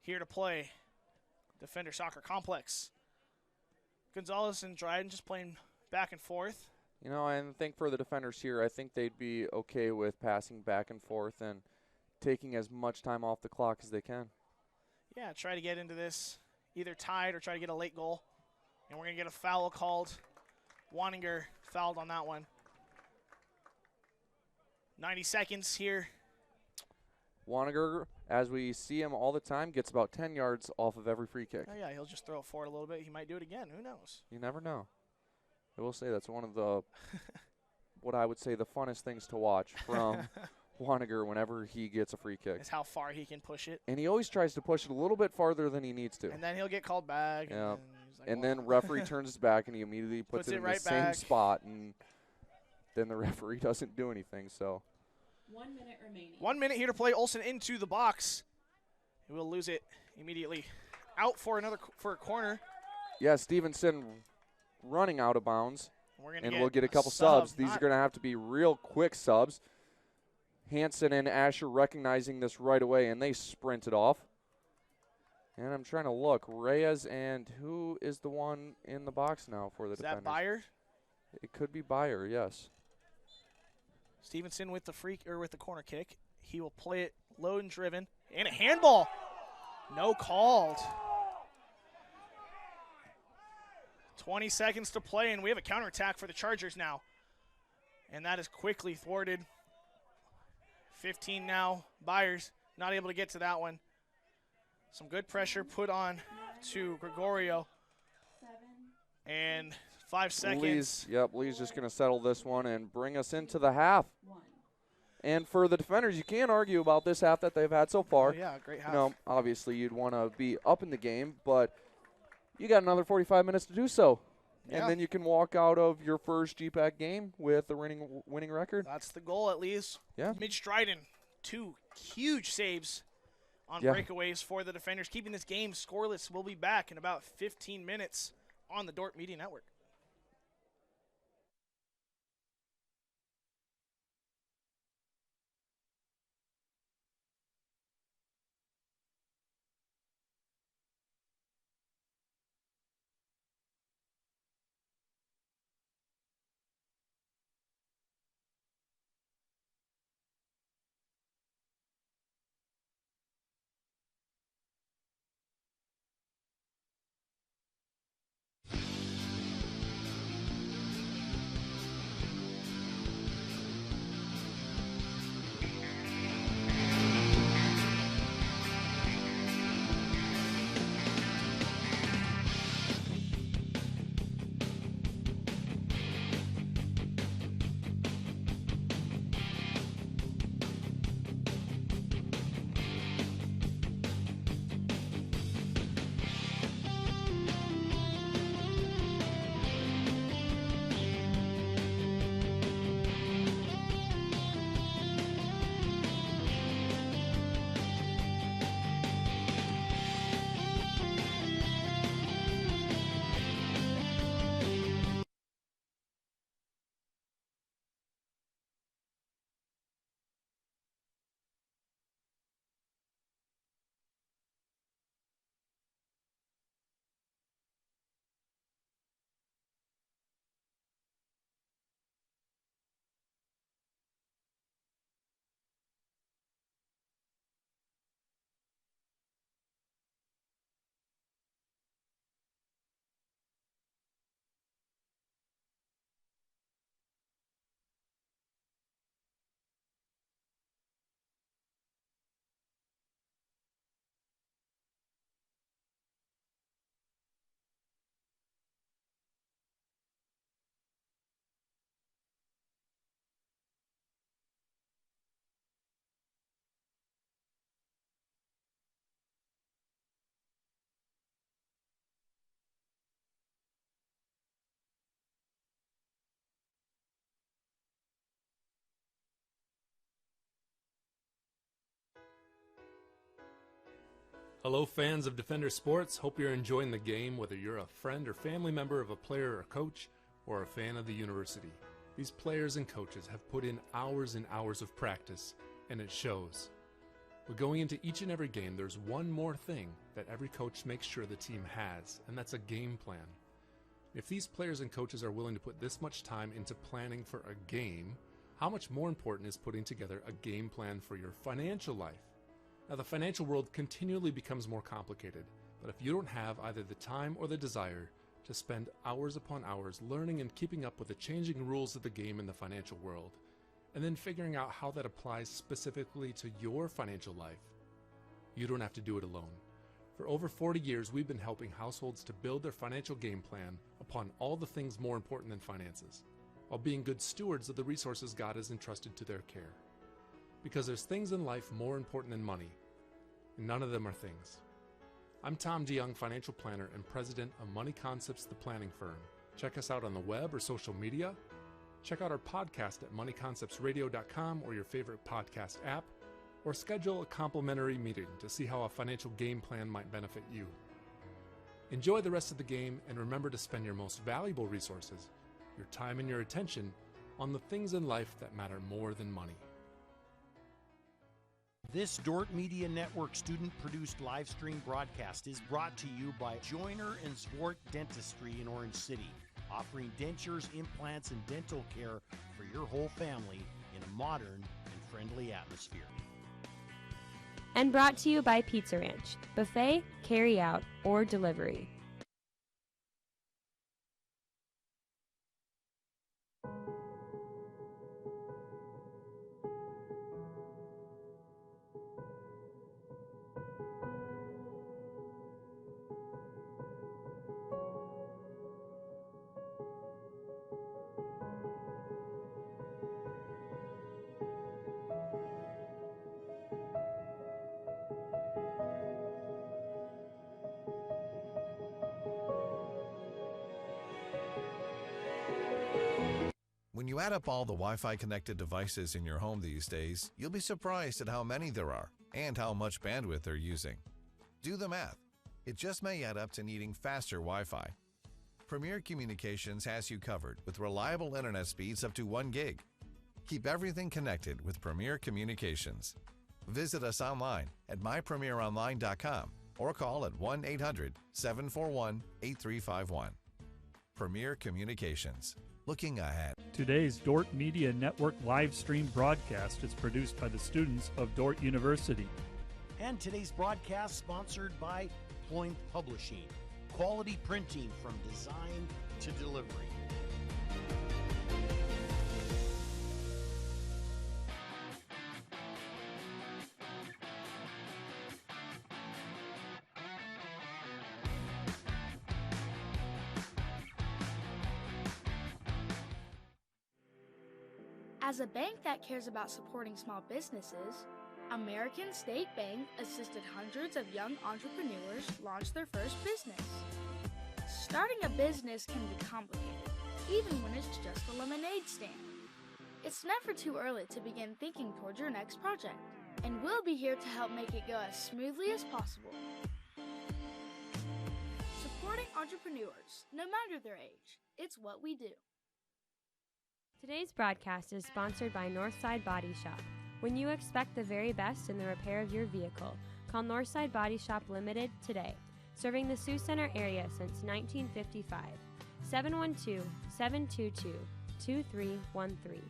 Here to play. Defender Soccer Complex. Gonzalez and Dryden just playing back and forth. You know, I think for the defenders here, I think they'd be okay with passing back and forth and taking as much time off the clock as they can. Yeah, try to get into this either tied or try to get a late goal. And we're going to get a foul called. Waninger fouled on that one. 90 seconds here. Waninger, as we see him all the time, gets about 10 yards off of every free kick. Oh, yeah, he'll just throw it forward a little bit. He might do it again. Who knows? You never know. I will say that's one of the, what I would say, the funnest things to watch from Waninger whenever he gets a free kick. It's how far he can push it. And he always tries to push it a little bit farther than he needs to. And then he'll get called back. Yeah. And, then referee turns his back and he immediately puts it in right the same spot. And then the referee doesn't do anything. So 1 minute remaining. 1 minute here to play. Olsen into the box. He will lose it immediately. Out for a corner. Yeah, Stevenson running out of bounds. And we'll get a couple subs. These are going to have to be real quick subs. Hansen and Asher recognizing this right away, and they sprint it off. And I'm trying to look. Reyes and who is the one in the box now for the defenders? Is that Briar? It could be Briar, yes. Stevenson with the corner kick. He will play it low and driven. And a handball. No called. 20 seconds to play, and we have a counterattack for the Chargers now. And that is quickly thwarted. 15 now. Byers not able to get to that one. Some good pressure put on to Gregorio. And 5 seconds. Lee's just going to settle this one and bring us into the half. And for the defenders, you can't argue about this half that they've had so far. Oh, yeah, great half. You know, obviously you'd want to be up in the game, but you got another 45 minutes to do so. Yeah. And then you can walk out of your first GPAC game with a winning record. That's the goal, at least. Yeah. Mitch Dryden, 2 huge saves on breakaways for the defenders, keeping this game scoreless. We'll be back in about 15 minutes on the Dordt Media Network. Hello fans of Defender Sports, hope you're enjoying the game whether you're a friend or family member of a player or coach or a fan of the university. These players and coaches have put in hours and hours of practice and it shows. But going into each and every game there's one more thing that every coach makes sure the team has, and that's a game plan. If these players and coaches are willing to put this much time into planning for a game, how much more important is putting together a game plan for your financial life? Now, the financial world continually becomes more complicated, but if you don't have either the time or the desire to spend hours upon hours learning and keeping up with the changing rules of the game in the financial world, and then figuring out how that applies specifically to your financial life, you don't have to do it alone. For over 40 years, we've been helping households to build their financial game plan upon all the things more important than finances, while being good stewards of the resources God has entrusted to their care. Because there's things in life more important than money, and none of them are things. I'm Tom DeYoung, financial planner and president of Money Concepts, the planning firm. Check us out on the web or social media, Check out our podcast at moneyconceptsradio.com or your favorite podcast app, or schedule a complimentary meeting to see how a financial game plan might benefit you. Enjoy the rest of the game, and remember to spend your most valuable resources, your time and your attention, on the things in life that matter more than money. This Dordt Media Network student-produced live stream broadcast is brought to you by Joyner and Zwart Dentistry in Orange City, offering dentures, implants, and dental care for your whole family in a modern and friendly atmosphere. And brought to you by Pizza Ranch, buffet, carry-out, or delivery. When you add up all the Wi-Fi connected devices in your home these days, you'll be surprised at how many there are and how much bandwidth they're using. Do the math. It just may add up to needing faster Wi-Fi. Premier Communications has you covered with reliable internet speeds up to 1 gig. Keep everything connected with Premier Communications. Visit us online at mypremieronline.com or call at 1-800-741-8351. Premier Communications. Looking ahead. Today's Dordt Media Network live stream broadcast is produced by the students of Dordt University. And today's broadcast sponsored by Ployne Publishing. Quality printing from design to delivery. As a bank that cares about supporting small businesses, American State Bank assisted hundreds of young entrepreneurs launch their first business. Starting a business can be complicated, even when it's just a lemonade stand. It's never too early to begin thinking towards your next project, and we'll be here to help make it go as smoothly as possible. Supporting entrepreneurs, no matter their age, it's what we do. Today's broadcast is sponsored by Northside Body Shop. When you expect the very best in the repair of your vehicle, call Northside Body Shop Limited today, serving the Sioux Center area since 1955. 712-722-2313.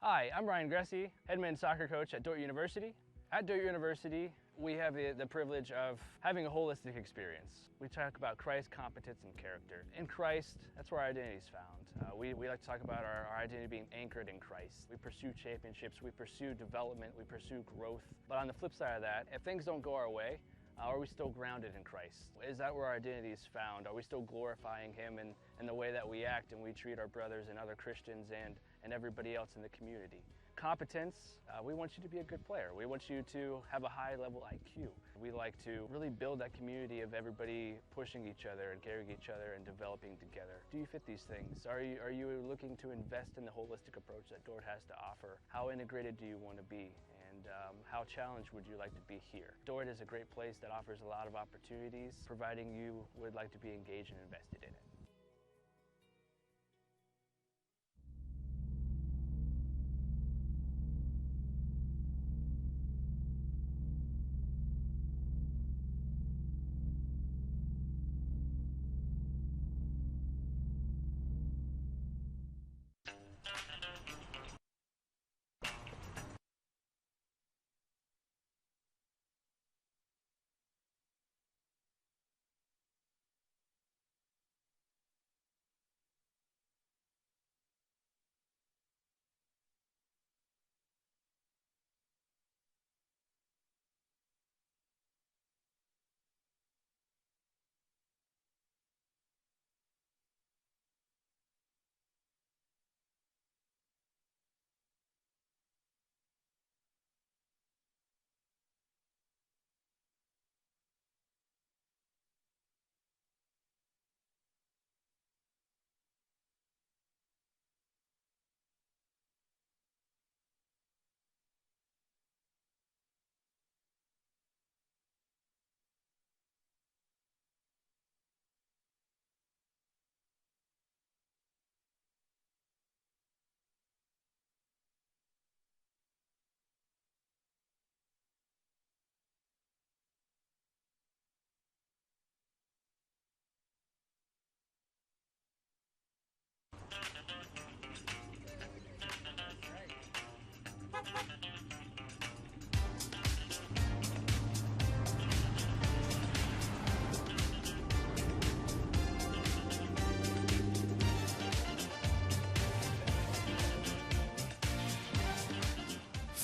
Hi, I'm Ryan Gressy, head men's soccer coach at Dordt University. At Dordt University, we have the privilege of having a holistic experience. We talk about Christ, competence, and character. In Christ, that's where our identity is found. We like to talk about our identity being anchored in Christ. We pursue championships, we pursue development, we pursue growth. But on the flip side of that, if things don't go our way, are we still grounded in Christ? Is that where our identity is found? Are we still glorifying Him in the way that we act and we treat our brothers and other Christians and everybody else in the community? Competence, we want you to be a good player. We want you to have a high level IQ. We like to really build that community of everybody pushing each other and carrying each other and developing together. Do you fit these things? Are you looking to invest in the holistic approach that Dordt has to offer? How integrated do you want to be? And how challenged would you like to be here? Dordt is a great place that offers a lot of opportunities, providing you would like to be engaged and invested in it.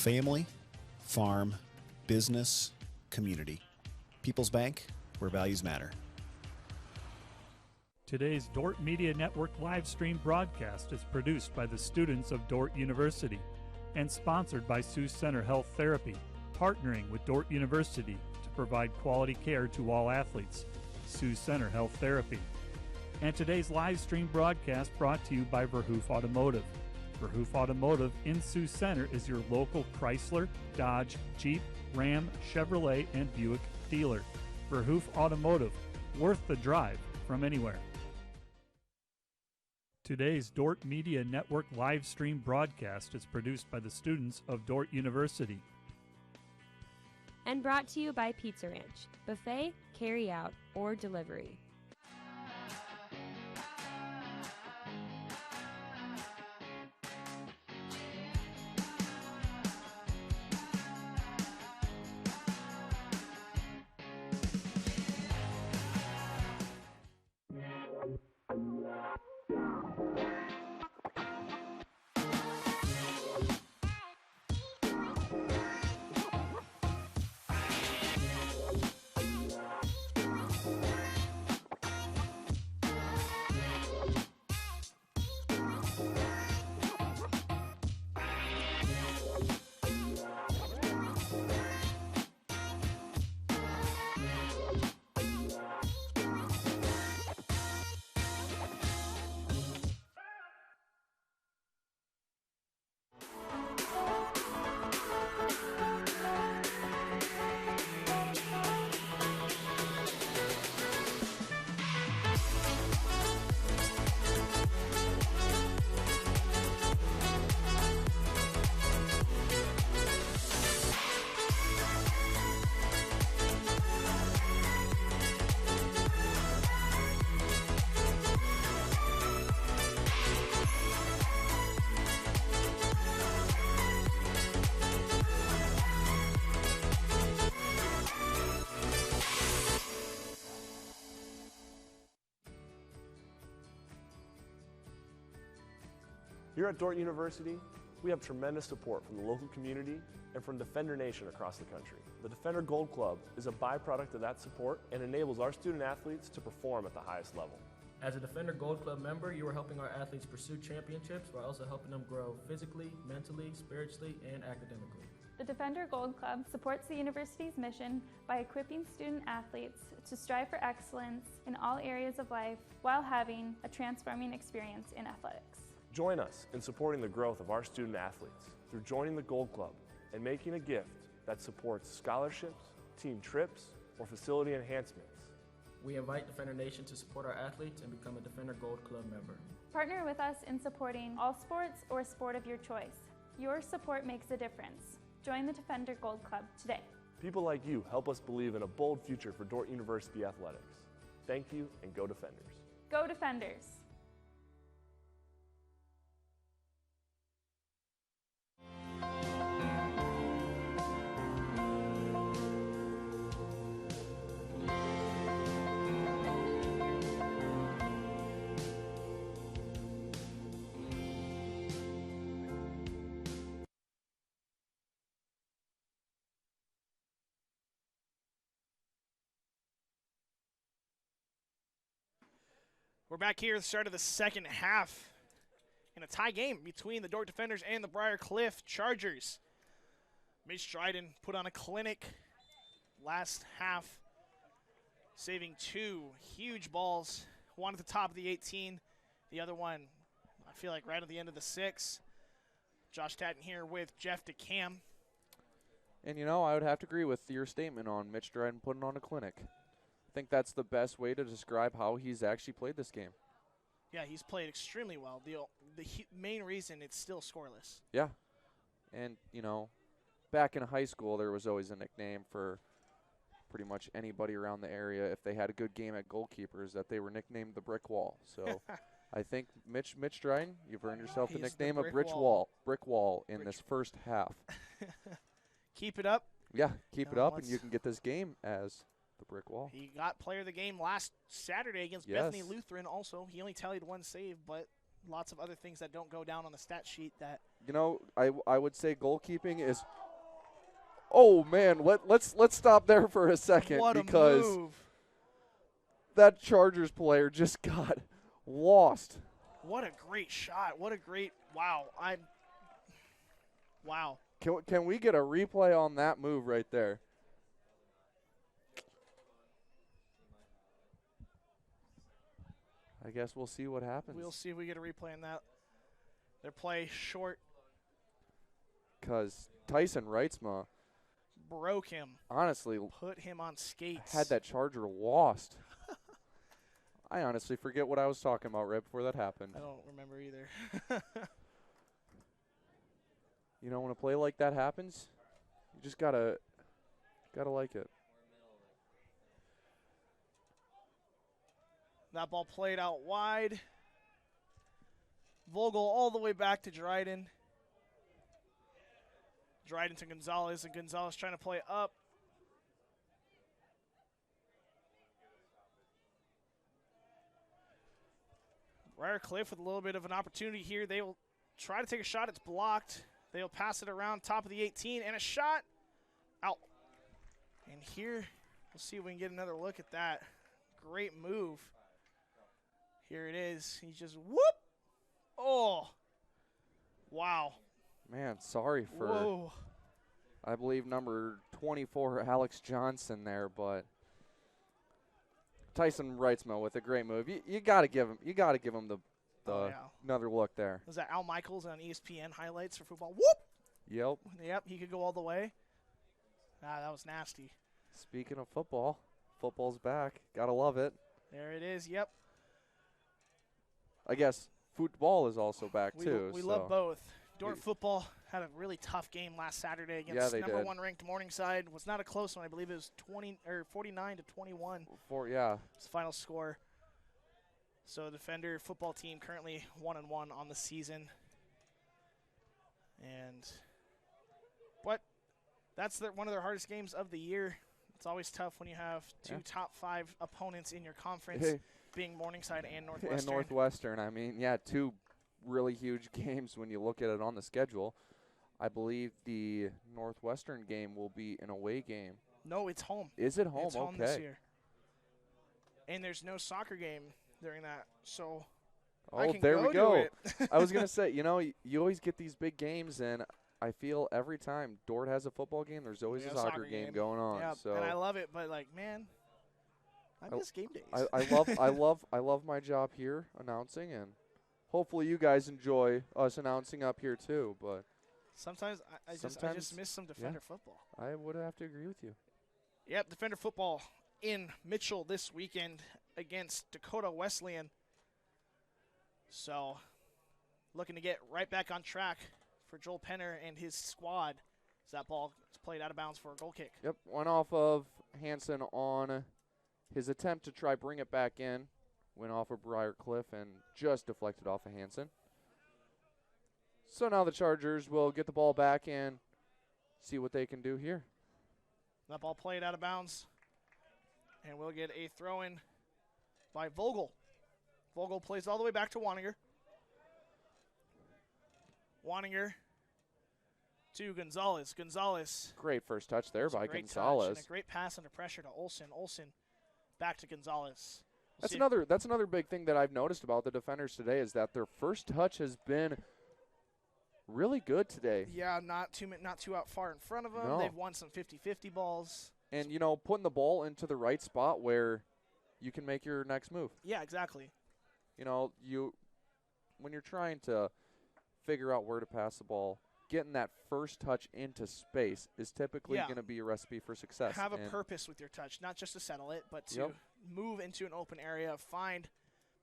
family, farm, business, community. People's Bank, where values matter. Today's Dordt Media Network live stream broadcast is produced by the students of Dordt University and sponsored by Sioux Center Health Therapy, partnering with Dordt University to provide quality care to all athletes. Sioux Center Health Therapy. And today's live stream broadcast brought to you by Verhoof Automotive. Verhoof Automotive in Sioux Center is your local Chrysler, Dodge, Jeep, Ram, Chevrolet, and Buick dealer. Verhoof Automotive, worth the drive from anywhere. Today's Dordt Media Network live stream broadcast is produced by the students of Dordt University. And brought to you by Pizza Ranch, buffet, carry out, or delivery. Here at Dordt University, we have tremendous support from the local community and from Defender Nation across the country. The Defender Gold Club is a byproduct of that support and enables our student athletes to perform at the highest level. As a Defender Gold Club member, you are helping our athletes pursue championships while also helping them grow physically, mentally, spiritually, and academically. The Defender Gold Club supports the university's mission by equipping student athletes to strive for excellence in all areas of life while having a transforming experience in athletics. Join us in supporting the growth of our student athletes through joining the Gold Club and making a gift that supports scholarships, team trips, or facility enhancements. We invite Defender Nation to support our athletes and become a Defender Gold Club member. Partner with us in supporting all sports or sport of your choice. Your support makes a difference. Join the Defender Gold Club today. People like you help us believe in a bold future for Dordt University athletics. Thank you, and go Defenders. Go Defenders! We're back here at the start of the second half in a tie game between the Dordt Defenders and the Briar Cliff Chargers. Mitch Dryden put on a clinic last half, saving two huge balls, one at the top of the 18, the other one, I feel like right at the end of the 6. Josh Tatton here with Jeff DeCam. And, you know, I would have to agree with your statement on Mitch Dryden putting on a clinic. I think that's the best way to describe how he's actually played this game. Yeah, he's played extremely well. The main reason it's still scoreless. Yeah. And, you know, back in high school, there was always a nickname for pretty much anybody around the area if they had a good game at goalkeepers that they were nicknamed the Brick Wall. So I think Mitch Dryden, you've earned yourself the nickname of Brick Wall in this first half. Keep it up. Yeah, keep it up, and you can get this game as the Brick Wall. He got player of the game last Saturday against Bethany Lutheran also. He only tallied one save, but lots of other things that don't go down on the stat sheet that. You know, I would say goalkeeping is. Oh man, let's stop there for a second What a because move. that Chargers player just got lost. What a great shot. What a great wow. Wow. Can we get a replay on that move right there? I guess we'll see what happens. We'll see if we get a replay on that. Their play short. Because Tyson Reitzma Broke him. honestly Put him on skates. had that Charger lost. I honestly forget what I was talking about right before that happened. I don't remember either. You know, when a play like that happens, you just gotta like it. That ball played out wide. Vogel all the way back to Dryden. Dryden to Gonzalez, and Gonzalez trying to play up. Briar Cliff with a little bit of an opportunity here. They will try to take a shot. It's blocked. They'll pass it around top of the 18, and a shot out. And here, we'll see if we can get another look at that. Great move. Here it is. He just whoop. Oh. Wow. Man, sorry for, Whoa. I believe, number 24, Alex Johnson there, but Tyson Reitzma with a great move. You got to give him the another look there. Was that Al Michaels on ESPN highlights for football? Whoop. Yep. Yep, he could go all the way. That was nasty. Speaking of football, football's back. Got to love it. There it is. Yep. I guess football is also back too. We love both. Dordt football had a really tough game last Saturday against number 1 ranked Morningside. It was not a close one. I believe it was 49 to 21. Yeah. It's the final score. So the Defender football team currently 1-1 on the season. But that's one of their hardest games of the year. It's always tough when you have two top 5 opponents in your conference, being Morningside and Northwestern. And Northwestern. I mean, yeah, 2 really huge games when you look at it on the schedule. I believe the Northwestern game will be an away game. No, it's home. Is it home? It's home this year. And there's no soccer game during that, so I can there we go. To it. I was going to say, you know, you always get these big games, and I feel every time Dordt has a football game, there's always a soccer game going on. Yeah, so and I love it, but like, man, I miss game days. I love my job here announcing, and hopefully you guys enjoy us announcing up here too. But sometimes I just miss some Defender football. I would have to agree with you. Yep, Defender football in Mitchell this weekend against Dakota Wesleyan. So, looking to get right back on track for Joel Penner and his squad as that ball is played out of bounds for a goal kick. Yep, went off of Hansen on his attempt to try bring it back in. Went off of Briar Cliff and just deflected off of Hansen. So now the Chargers will get the ball back and see what they can do here. That ball played out of bounds. And we'll get a throw-in by Vogel. Vogel plays all the way back to Waninger. Waninger to Gonzalez. Gonzalez. Great first touch there by Gonzalez. Gonzalez. And a great pass under pressure to Olsen. Olsen back to Gonzalez. That's another big thing that I've noticed about the Defenders today is that their first touch has been really good today. Yeah, not too out far in front of them. No. They've won some 50-50 balls. And, you know, putting the ball into the right spot where you can make your next move. Yeah, exactly. You know, when you're trying to figure out where to pass the ball, getting that first touch into space is typically going to be a recipe for success. Have a purpose with your touch, not just to settle it, but to move into an open area,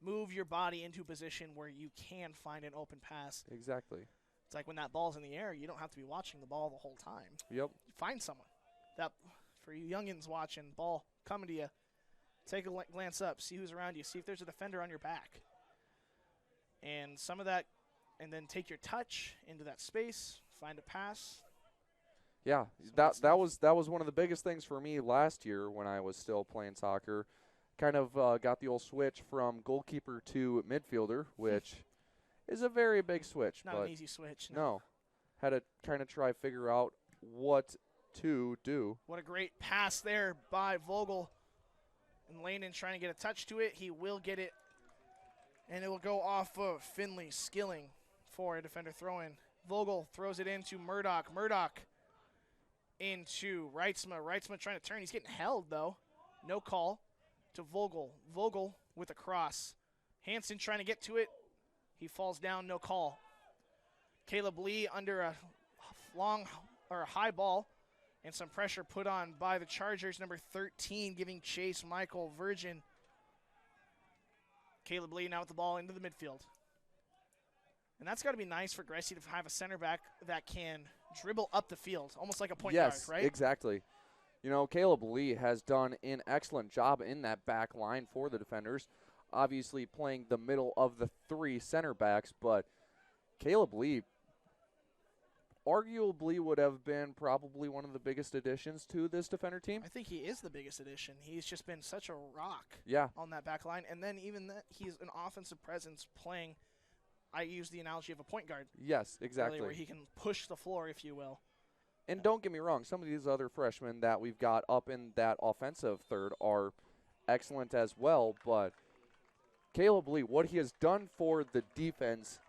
move your body into a position where you can find an open pass. Exactly. It's like when that ball's in the air, you don't have to be watching the ball the whole time. Yep. Find someone. That, for you youngins watching, ball coming to you, take a glance up, see who's around you, see if there's a defender on your back. And some of that, and then take your touch into that space, find a pass. Yeah, that was one of the biggest things for me last year when I was still playing soccer. Kind of got the old switch from goalkeeper to midfielder, which is a very big switch. Not but an easy switch. No. Had to kind of figure out what to do. What a great pass there by Vogel. And Landon trying to get a touch to it. He will get it. And it will go off of Finley Skilling for a defender throw-in. Vogel throws it into Murdoch. Murdoch into Reitzma. Reitzma trying to turn. He's getting held, though. No call to Vogel. Vogel with a cross. Hansen trying to get to it. He falls down. No call. Caleb Lee under a high ball. And some pressure put on by the Chargers. Number 13 giving chase, Michael Virgin. Caleb Lee now with the ball into the midfield. And that's got to be nice for Gressie to have a center back that can dribble up the field, almost like a point guard, right? Yes, exactly. You know, Caleb Lee has done an excellent job in that back line for the defenders, obviously playing the middle of the 3 center backs, but Caleb Lee arguably would have been probably one of the biggest additions to this defender team. I think he is the biggest addition. He's just been such a rock on that back line. And then even that, he's an offensive presence playing, I use the analogy of a point guard. Yes, exactly. Really, where he can push the floor, if you will. And don't get me wrong, some of these other freshmen that we've got up in that offensive third are excellent as well. But Caleb Lee, what he has done for the defense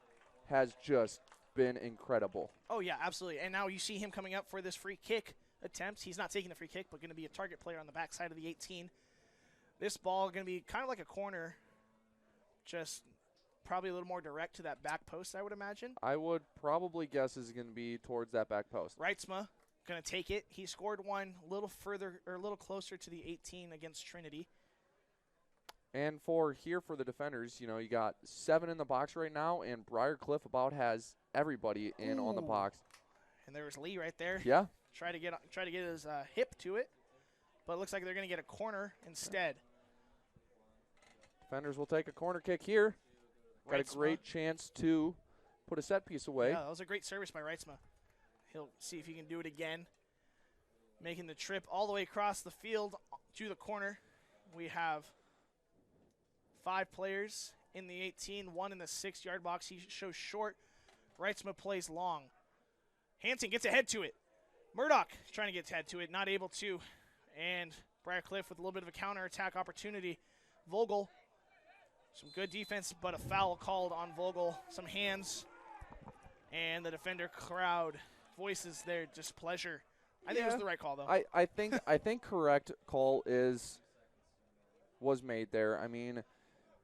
has just been incredible. Oh, yeah, absolutely. And now you see him coming up for this free kick attempt. He's not taking the free kick, but going to be a target player on the backside of the 18. This ball going to be kind of like a corner, just probably a little more direct to that back post, I would imagine. I would probably guess is going to be towards that back post. Reitzma going to take it. He scored one a little further or a little closer to the 18 against Trinity. And for the defenders, you know, you got 7 in the box right now, and Briar Cliff about has everybody in on the box. And there was Lee right there. Yeah. Try to get his hip to it, but it looks like they're going to get a corner instead. Defenders will take a corner kick here. Got a great chance to put a set piece away. Yeah, that was a great service by Reitzma. He'll see if he can do it again. Making the trip all the way across the field to the corner. We have 5 players in the 18, 1 in the 6-yard box. He shows short. Reitzma plays long. Hansen gets ahead to it. Murdoch trying to get ahead to it, not able to. And Briarcliff with a little bit of a counterattack opportunity. Vogel, some good defense, but a foul called on Vogel. Some hands. And the defender crowd voices their displeasure. I think it was the right call, though. I think correct call was made there. I mean,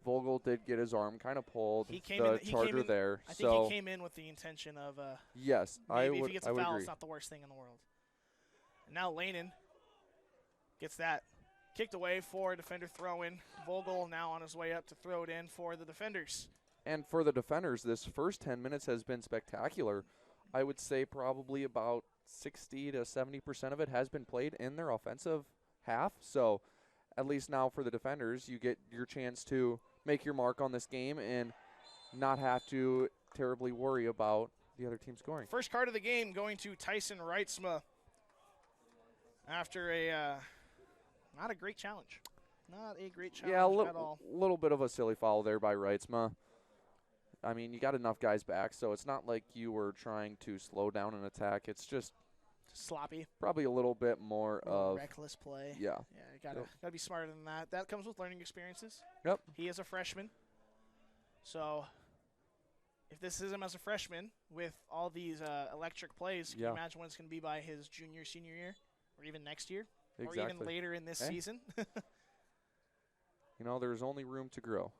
Vogel did get his arm kind of pulled. He came in there. I think he came in with the intention of yes, maybe if he gets a foul, agree. it's not the worst thing in the world. And now Lanen gets that kicked away for a defender throw-in. Vogel now on his way up to throw it in for the defenders. And for the defenders, this first 10 minutes has been spectacular. I would say probably about 60 to 70% of it has been played in their offensive half. So at least now for the defenders, you get your chance to make your mark on this game and not have to terribly worry about the other team scoring. First card of the game going to Tyson Reitzma after a not a great challenge. Not a great challenge at all. A little bit of a silly foul there by Reitzma. I mean, you got enough guys back, so it's not like you were trying to slow down an attack. It's just sloppy. Probably a little bit more of reckless play. Yeah. Yeah, you gotta be smarter than that. That comes with learning experiences. Yep. He is a freshman. So if this is him as a freshman with all these electric plays, can you imagine what it's going to be by his junior, senior year, or even next year, or even later in this season? You know, there's only room to grow.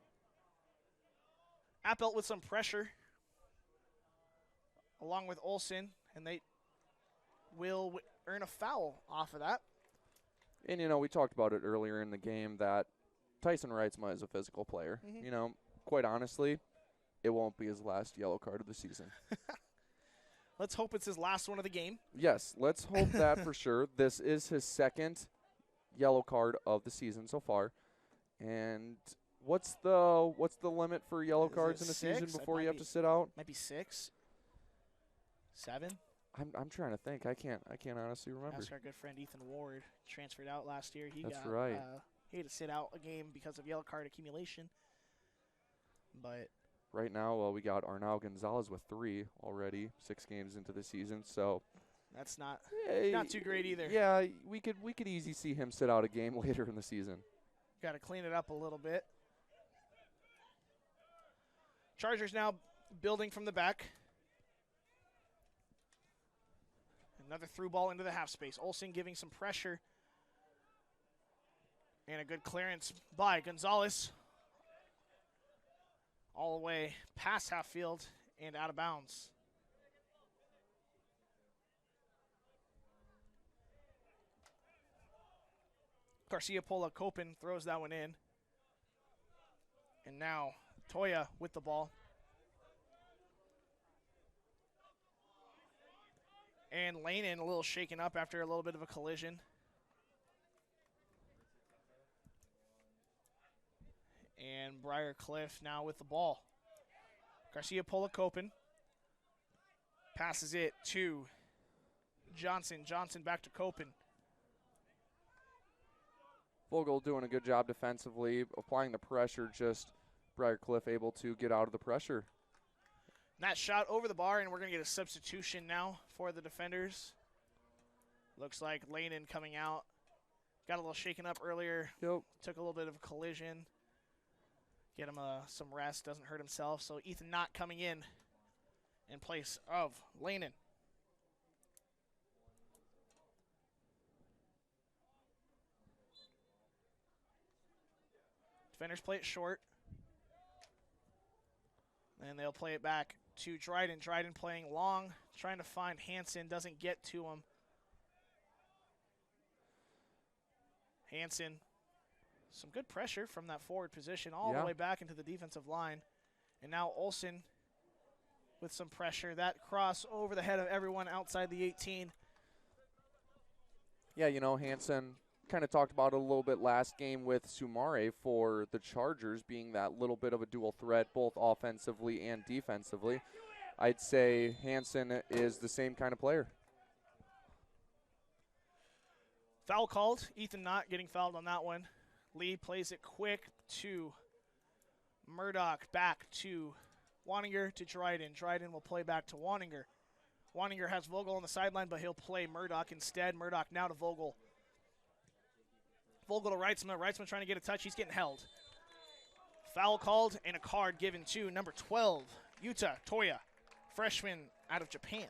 Appelt with some pressure along with Olsen, and they will earn a foul off of that. And, you know, we talked about it earlier in the game that Tyson Reitzma is a physical player. Mm-hmm. You know, quite honestly, it won't be his last yellow card of the season. Let's hope it's his last one of the game. Yes, let's hope that for sure. This is his second yellow card of the season so far. And what's the limit for yellow cards in a season before you have to sit out? Might be 6, 7. I'm trying to think. I can't honestly remember. Ask our good friend Ethan Ward, transferred out last year. He right. He had to sit out a game because of yellow card accumulation. But right now we got Arnau Gonzalez with 3 already, 6 games into the season. So that's not too great either. Yeah, we could easily see him sit out a game later in the season. Got to clean it up a little bit. Chargers now building from the back. Another through ball into the half space. Olsen giving some pressure. And a good clearance by Gonzalez. All the way past half field and out of bounds. Garcia Pola Copen throws that one in. And now Toya with the ball. And Lanin a little shaken up after a little bit of a collision. And Briar Cliff now with the ball. Garcia Pola Copen passes it to Johnson. Johnson back to Copen. Vogel doing a good job defensively, applying the pressure, just Briar Cliff able to get out of the pressure. That shot over the bar, and we're going to get a substitution now for the defenders. Looks like Lanin coming out. Got a little shaken up earlier. Yep. Took a little bit of a collision. Get him some rest, doesn't hurt himself. So Ethan Knott coming in place of Lanin. Defenders play it short. And they'll play it back to Dryden. Dryden playing long, trying to find Hansen, doesn't get to him. Hansen, some good pressure from that forward position all the way back into the defensive line. And now Olsen with some pressure. That cross over the head of everyone outside the 18. Yeah, you know, Hansen kind of talked about it a little bit last game with Sumare for the Chargers being that little bit of a dual threat both offensively and defensively. I'd say Hansen is the same kind of player. Foul called. Ethan Knott getting fouled on that one. Lee plays it quick to Murdoch, back to Waninger to Dryden. Dryden will play back to Waninger. Waninger has Vogel on the sideline, but he'll play Murdoch instead. Murdoch now to Vogel. Vogel to Reitzman. Reitzman trying to get a touch. He's getting held. Foul called and a card given to number 12, Yuta Toya, freshman out of Japan.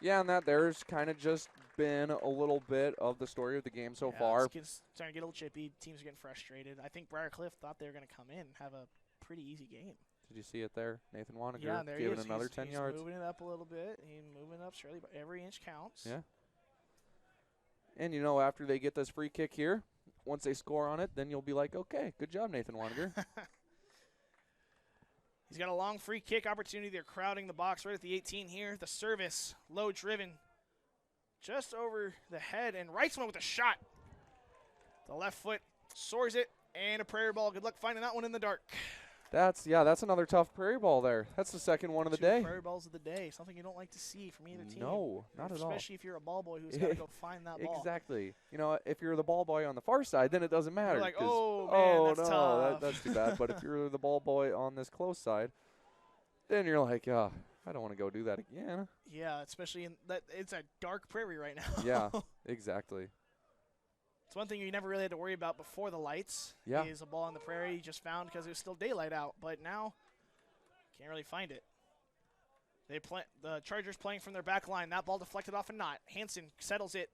Yeah, and there's kind of just been a little bit of the story of the game so far. It's starting to get a little chippy. Teams are getting frustrated. I think Briar Cliff thought they were going to come in and have a pretty easy game. Did you see it there? Nathan Waninger there giving he is. another 10 yards. He's moving it up a little bit. He's moving up surely, but every inch counts. Yeah. And, you know, after they get this free kick here, once they score on it, then you'll be like, okay, good job, Nathan Waninger. He's got a long free kick opportunity. They're crowding the box right at the 18 here. The service, low driven, just over the head, and Reitzman with a shot. The left foot soars it, and a prayer ball. Good luck finding that one in the dark. That's another tough prairie ball there. That's the second one of the day. Prairie balls of the day, something you don't like to see from either team. No, not at all. Especially if you're a ball boy who's got to go find that ball. Exactly. You know, if you're the ball boy on the far side, then it doesn't matter. You're like, oh, man, that's tough. That's too bad. But if you're the ball boy on this close side, then you're like, I don't want to go do that again. Yeah, especially in that it's a dark prairie right now. Yeah, exactly. It's one thing you never really had to worry about before the lights. Yeah. Is a ball in the prairie you just found because it was still daylight out. But now, can't really find it. The Chargers playing from their back line. That ball deflected off a knot. Hansen settles it,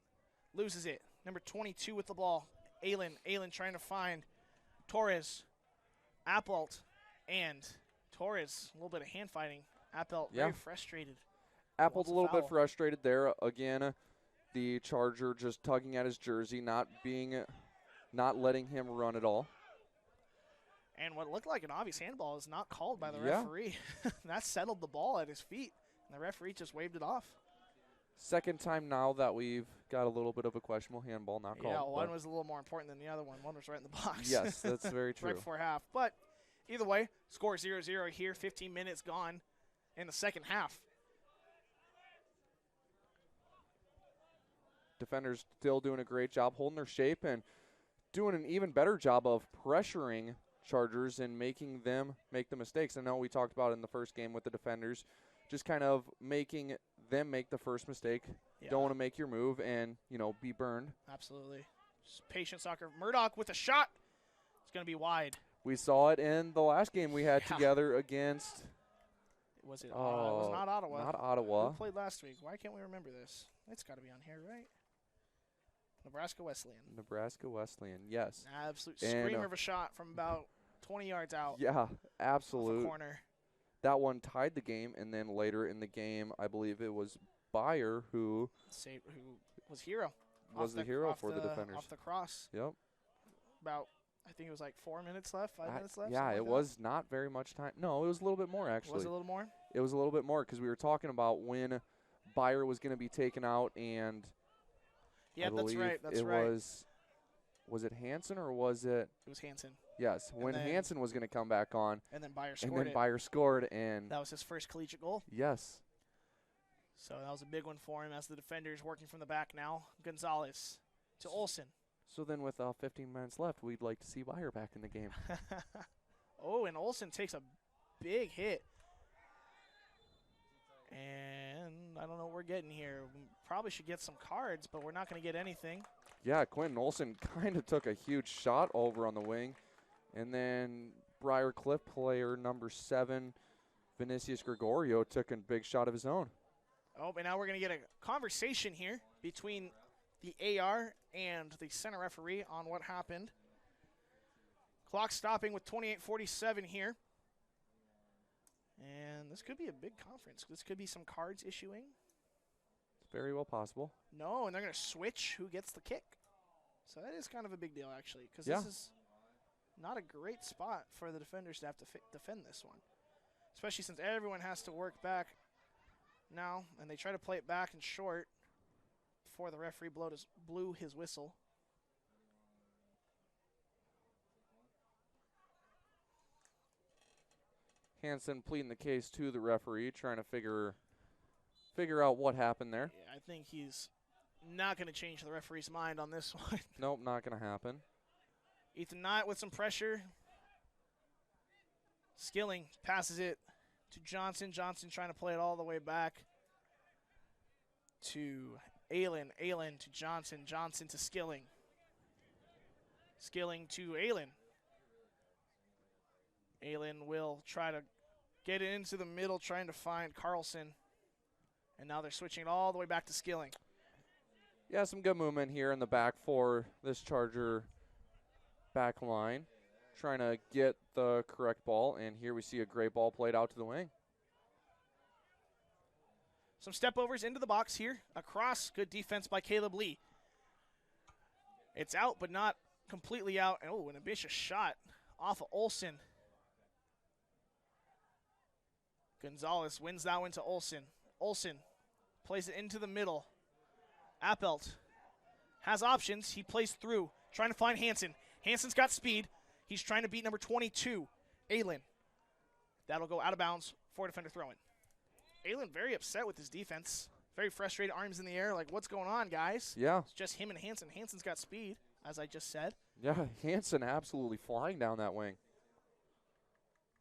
loses it. Number 22 with the ball. Aylin trying to find Torres, Appelt, and Torres. A little bit of hand fighting. Appelt very frustrated. Appelt's a little bit frustrated there. Again, the Charger just tugging at his jersey, not letting him run at all. And what looked like an obvious handball is not called by the referee. That settled the ball at his feet, and the referee just waved it off. Second time now that we've got a little bit of a questionable handball not called. Yeah, one was a little more important than the other one. One was right in the box. Yes, that's very true. Right before half. But either way, score 0-0 here. 15 minutes gone in the second half. Defenders still doing a great job holding their shape and doing an even better job of pressuring Chargers and making them make the mistakes. I know we talked about it in the first game with the defenders, just kind of making them make the first mistake. Yeah. Don't want to make your move and, be burned. Absolutely. Just patient soccer. Murdoch with a shot. It's going to be wide. We saw it in the last game we had together against. Was it? It was not Ottawa. Not Ottawa. Who played last week? Why can't we remember this? It's got to be on here, right? Nebraska Wesleyan. Nebraska Wesleyan, yes. Absolute screamer of a shot from about 20 yards out. Yeah, absolute. Corner. That one tied the game, and then later in the game, I believe it was Briar who was hero. Was the hero for the defenders. Off the cross. Yep. About, I think it was like 4 minutes left, 5 minutes left. Yeah, it like was not very much time. No, it was a little bit more, actually. Was it a little more? It was a little bit more because we were talking about when Briar was going to be taken out, and yeah, I believe that's right. Was it Hansen or was it? It was Hansen. Yes, when Hansen was going to come back on. And then Briar scored. And then Briar scored, and that was his first collegiate goal. Yes. So that was a big one for him as the defender's working from the back now. Gonzalez to Olsen. So then with 15 minutes left, we'd like to see Briar back in the game. Oh, and Olsen takes a big hit. And I don't know what we're getting here. We probably should get some cards, but we're not going to get anything. Yeah, Quentin Olsen kind of took a huge shot over on the wing. And then Briar Cliff player number 7, Vinicius Gregorio, took a big shot of his own. Oh, but now we're going to get a conversation here between the AR and the center referee on what happened. Clock stopping with 28:47 here. And this could be a big conference. This could be some cards issuing. It's very well possible. No, and they're going to switch who gets the kick. So that is kind of a big deal, actually, because Yeah. this is not a great spot for the defenders to have to defend this one, especially since everyone has to work back now, and they try to play it back and short before the referee blew his whistle. Hansen pleading the case to the referee, trying to figure out what happened there. Yeah, I think he's not going to change the referee's mind on this one. Nope, not going to happen. Ethan Knight with some pressure. Skilling passes it to Johnson. Johnson trying to play it all the way back to Aylin. Aylin to Johnson. Johnson to Skilling. Skilling to Aylin. Aylin will try to get it into the middle, trying to find Carlson. And now they're switching it all the way back to Skilling. Yeah, some good movement here in the back for this Charger back line. Trying to get the correct ball, and here we see a great ball played out to the wing. Some step overs into the box here. Across, good defense by Caleb Lee. It's out, but not completely out. Oh, an ambitious shot off of Olsen. Gonzalez wins that one to Olsen. Olsen plays it into the middle. Appelt has options. He plays through, trying to find Hansen. Hansen's got speed. He's trying to beat number 22, Aylin. That'll go out of bounds for defender throw-in. Aylin very upset with his defense. Very frustrated, arms in the air, like, what's going on, guys? Yeah. It's just him and Hansen. Hansen's got speed, as I just said. Yeah, Hansen absolutely flying down that wing.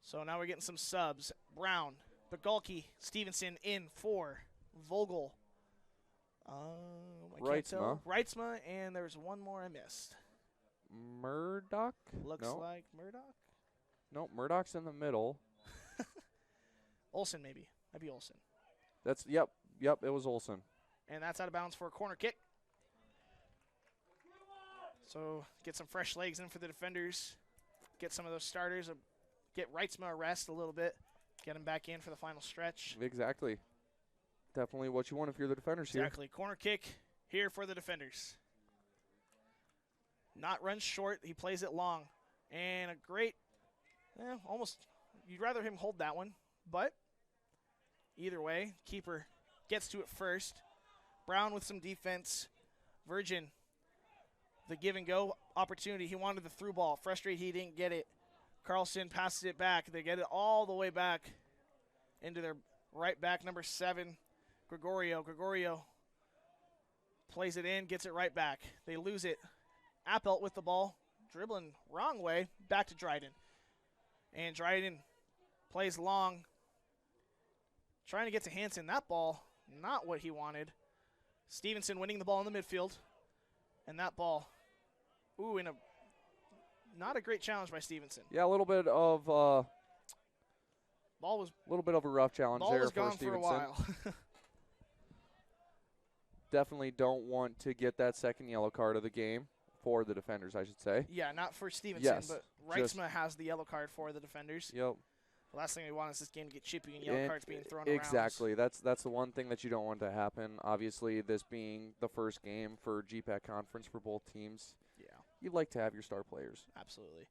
So now we're getting some subs. Brown, Bogulki, Stevenson in for Vogel. Reitzma, and there's one more I missed. Murdoch? Looks like Murdoch. No, Murdoch's in the middle. Olsen, maybe. That'd be Olsen. That's yep, it was Olsen. And that's out of bounds for a corner kick. So get some fresh legs in for the defenders. Get some of those starters. Get Reitzma a rest a little bit. Get him back in for the final stretch. Exactly. Definitely what you want if you're the defenders here. Exactly. Corner kick here for the defenders. Not runs short. He plays it long. And a great, almost, you'd rather him hold that one. But either way, keeper gets to it first. Brown with some defense. Virgin, the give and go opportunity. He wanted the through ball. Frustrated he didn't get it. Carlson passes it back. They get it all the way back into their right back, number 7, Gregorio. Gregorio plays it in, gets it right back. They lose it. Appelt with the ball, dribbling wrong way, back to Dryden. And Dryden plays long, trying to get to Hansen. That ball, not what he wanted. Stevenson winning the ball in the midfield. And that ball, not a great challenge by Stevenson. Yeah, a little bit of ball was a little bit of a rough challenge ball there was for gone Stevenson. for a while. Definitely don't want to get that second yellow card of the game for the defenders, I should say. Yeah, not for Stevenson, Yes, but Reitzma has the yellow card for the defenders. Yep. The last thing we want is this game to get chippy and yellow cards being thrown around. Exactly. That's the one thing that you don't want to happen. Obviously, this being the first game for GPAC Conference for both teams. Yeah. You'd like to have your star players. Absolutely.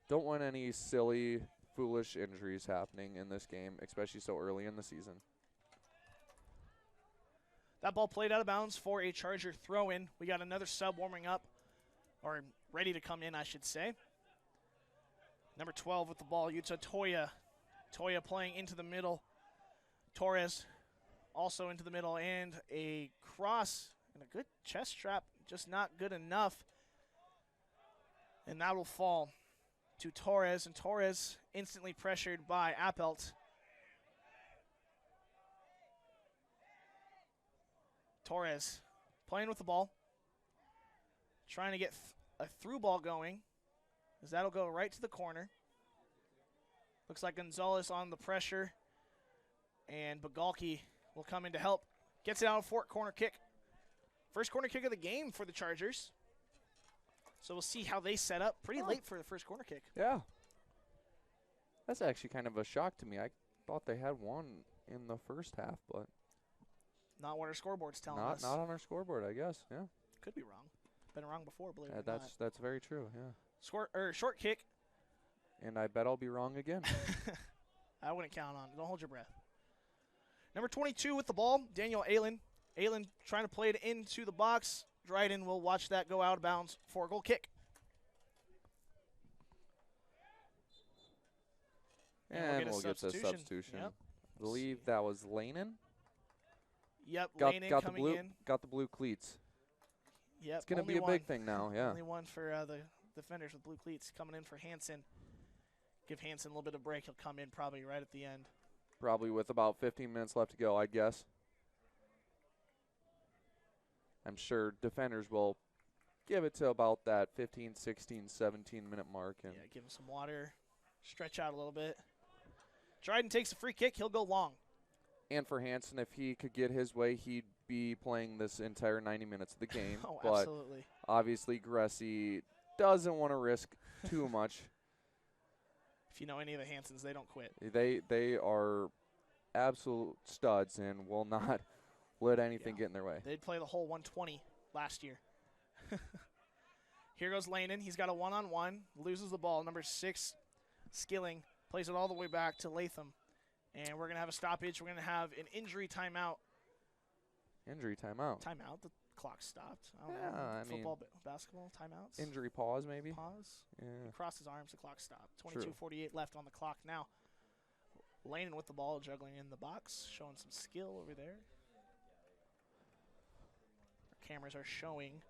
Don't want any silly, foolish injuries happening in this game, especially so early in the season. That ball played out of bounds for a Charger throw-in. We got another sub warming up, or ready to come in, I should say. Number 12 with the ball, Yuta Toya. Toya playing into the middle. Torres also into the middle, and a cross and a good chest trap, just not good enough. And that will fall to Torres, and Torres instantly pressured by Appelt. Torres playing with the ball, trying to get a through ball going, as that'll go right to the corner. Looks like Gonzalez on the pressure, and Bagalki will come in to help. Gets it out of Fort, corner kick. First corner kick of the game for the Chargers. So we'll see how they set up. Pretty late for the first corner kick. Yeah. That's actually kind of a shock to me. I thought they had one in the first half, but not what our scoreboard's telling us. Not on our scoreboard, I guess. Yeah. Could be wrong. Been wrong before, believe it or not. That's very true. Yeah. Short kick. And I bet I'll be wrong again. I wouldn't count on it. Don't hold your breath. Number 22 with the ball, Daniel Aylen. Aylen trying to play it into the box. Dryden will watch that go out of bounds for a goal kick. And we'll get the substitution. Yep. I believe that was Lanen. Yep, got Lanen the coming blue, in. Got the blue cleats. Yep, it's going to be a big thing now, yeah. Only one for the defenders with blue cleats coming in for Hansen. Give Hansen a little bit of break. He'll come in probably right at the end. Probably with about 15 minutes left to go, I guess. I'm sure defenders will give it to about that 15, 16, 17-minute mark. And yeah, give him some water, stretch out a little bit. Dryden takes a free kick. He'll go long. And for Hansen, if he could get his way, he'd be playing this entire 90 minutes of the game. Oh, but absolutely. Obviously, Gressie doesn't want to risk too much. If you know any of the Hansens, they don't quit. They are absolute studs and will not let anything get in their way. They'd play the whole 120 last year. Here goes Lanen. He's got a one-on-one. Loses the ball. Number 6, Skilling, plays it all the way back to Latham. And we're going to have a stoppage. We're going to have an injury timeout. Injury timeout. Timeout. The clock stopped. I don't Yeah, know. I mean, Football, basketball, timeouts. Injury pause, maybe. Pause. Yeah. He crossed his arms. The clock stopped. True. 22:48 left on the clock now. Lanen with the ball, juggling in the box, showing some skill over there. Our cameras are showing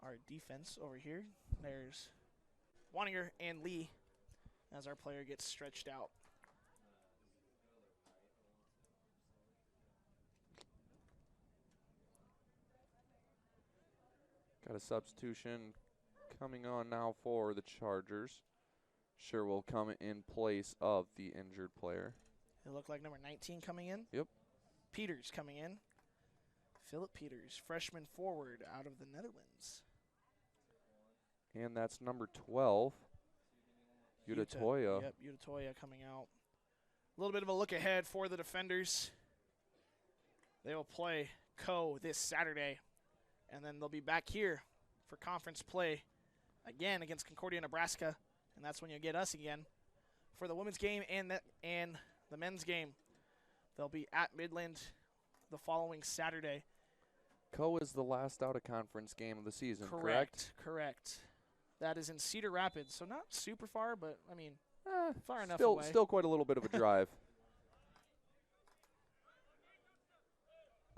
our defense over here. There's Waninger and Lee as our player gets stretched out. Got a substitution coming on now for the Chargers. Sure will come in place of the injured player. It looked like number 19 coming in. Yep. Peters coming in. Philip Peters, freshman forward out of the Netherlands. And that's number 12, Yuta Toya. Yep, Yuta Toya coming out. A little bit of a look ahead for the defenders. They will play Co this Saturday. And then they'll be back here for conference play again against Concordia, Nebraska. And that's when you'll get us again for the women's game and the men's game. They'll be at Midland the following Saturday. Co is the last out-of-conference game of the season, correct? Correct. That is in Cedar Rapids, so not super far, but, I mean, far enough still, away. Still quite a little bit of a drive.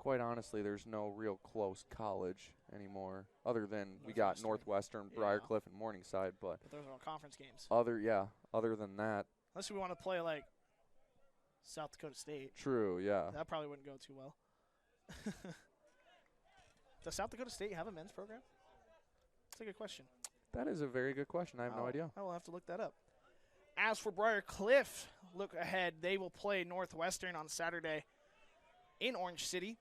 quite honestly, there's no real close college anymore, other than we got Northwestern, Briar, and Morningside. But those are all conference games. Other than that. Unless we want to play like South Dakota State. True, yeah. That probably wouldn't go too well. Does South Dakota State have a men's program? That's a good question. That is a very good question. I have no idea. I will have to look that up. As for Briar Cliff, look ahead. They will play Northwestern on Saturday in Orange City.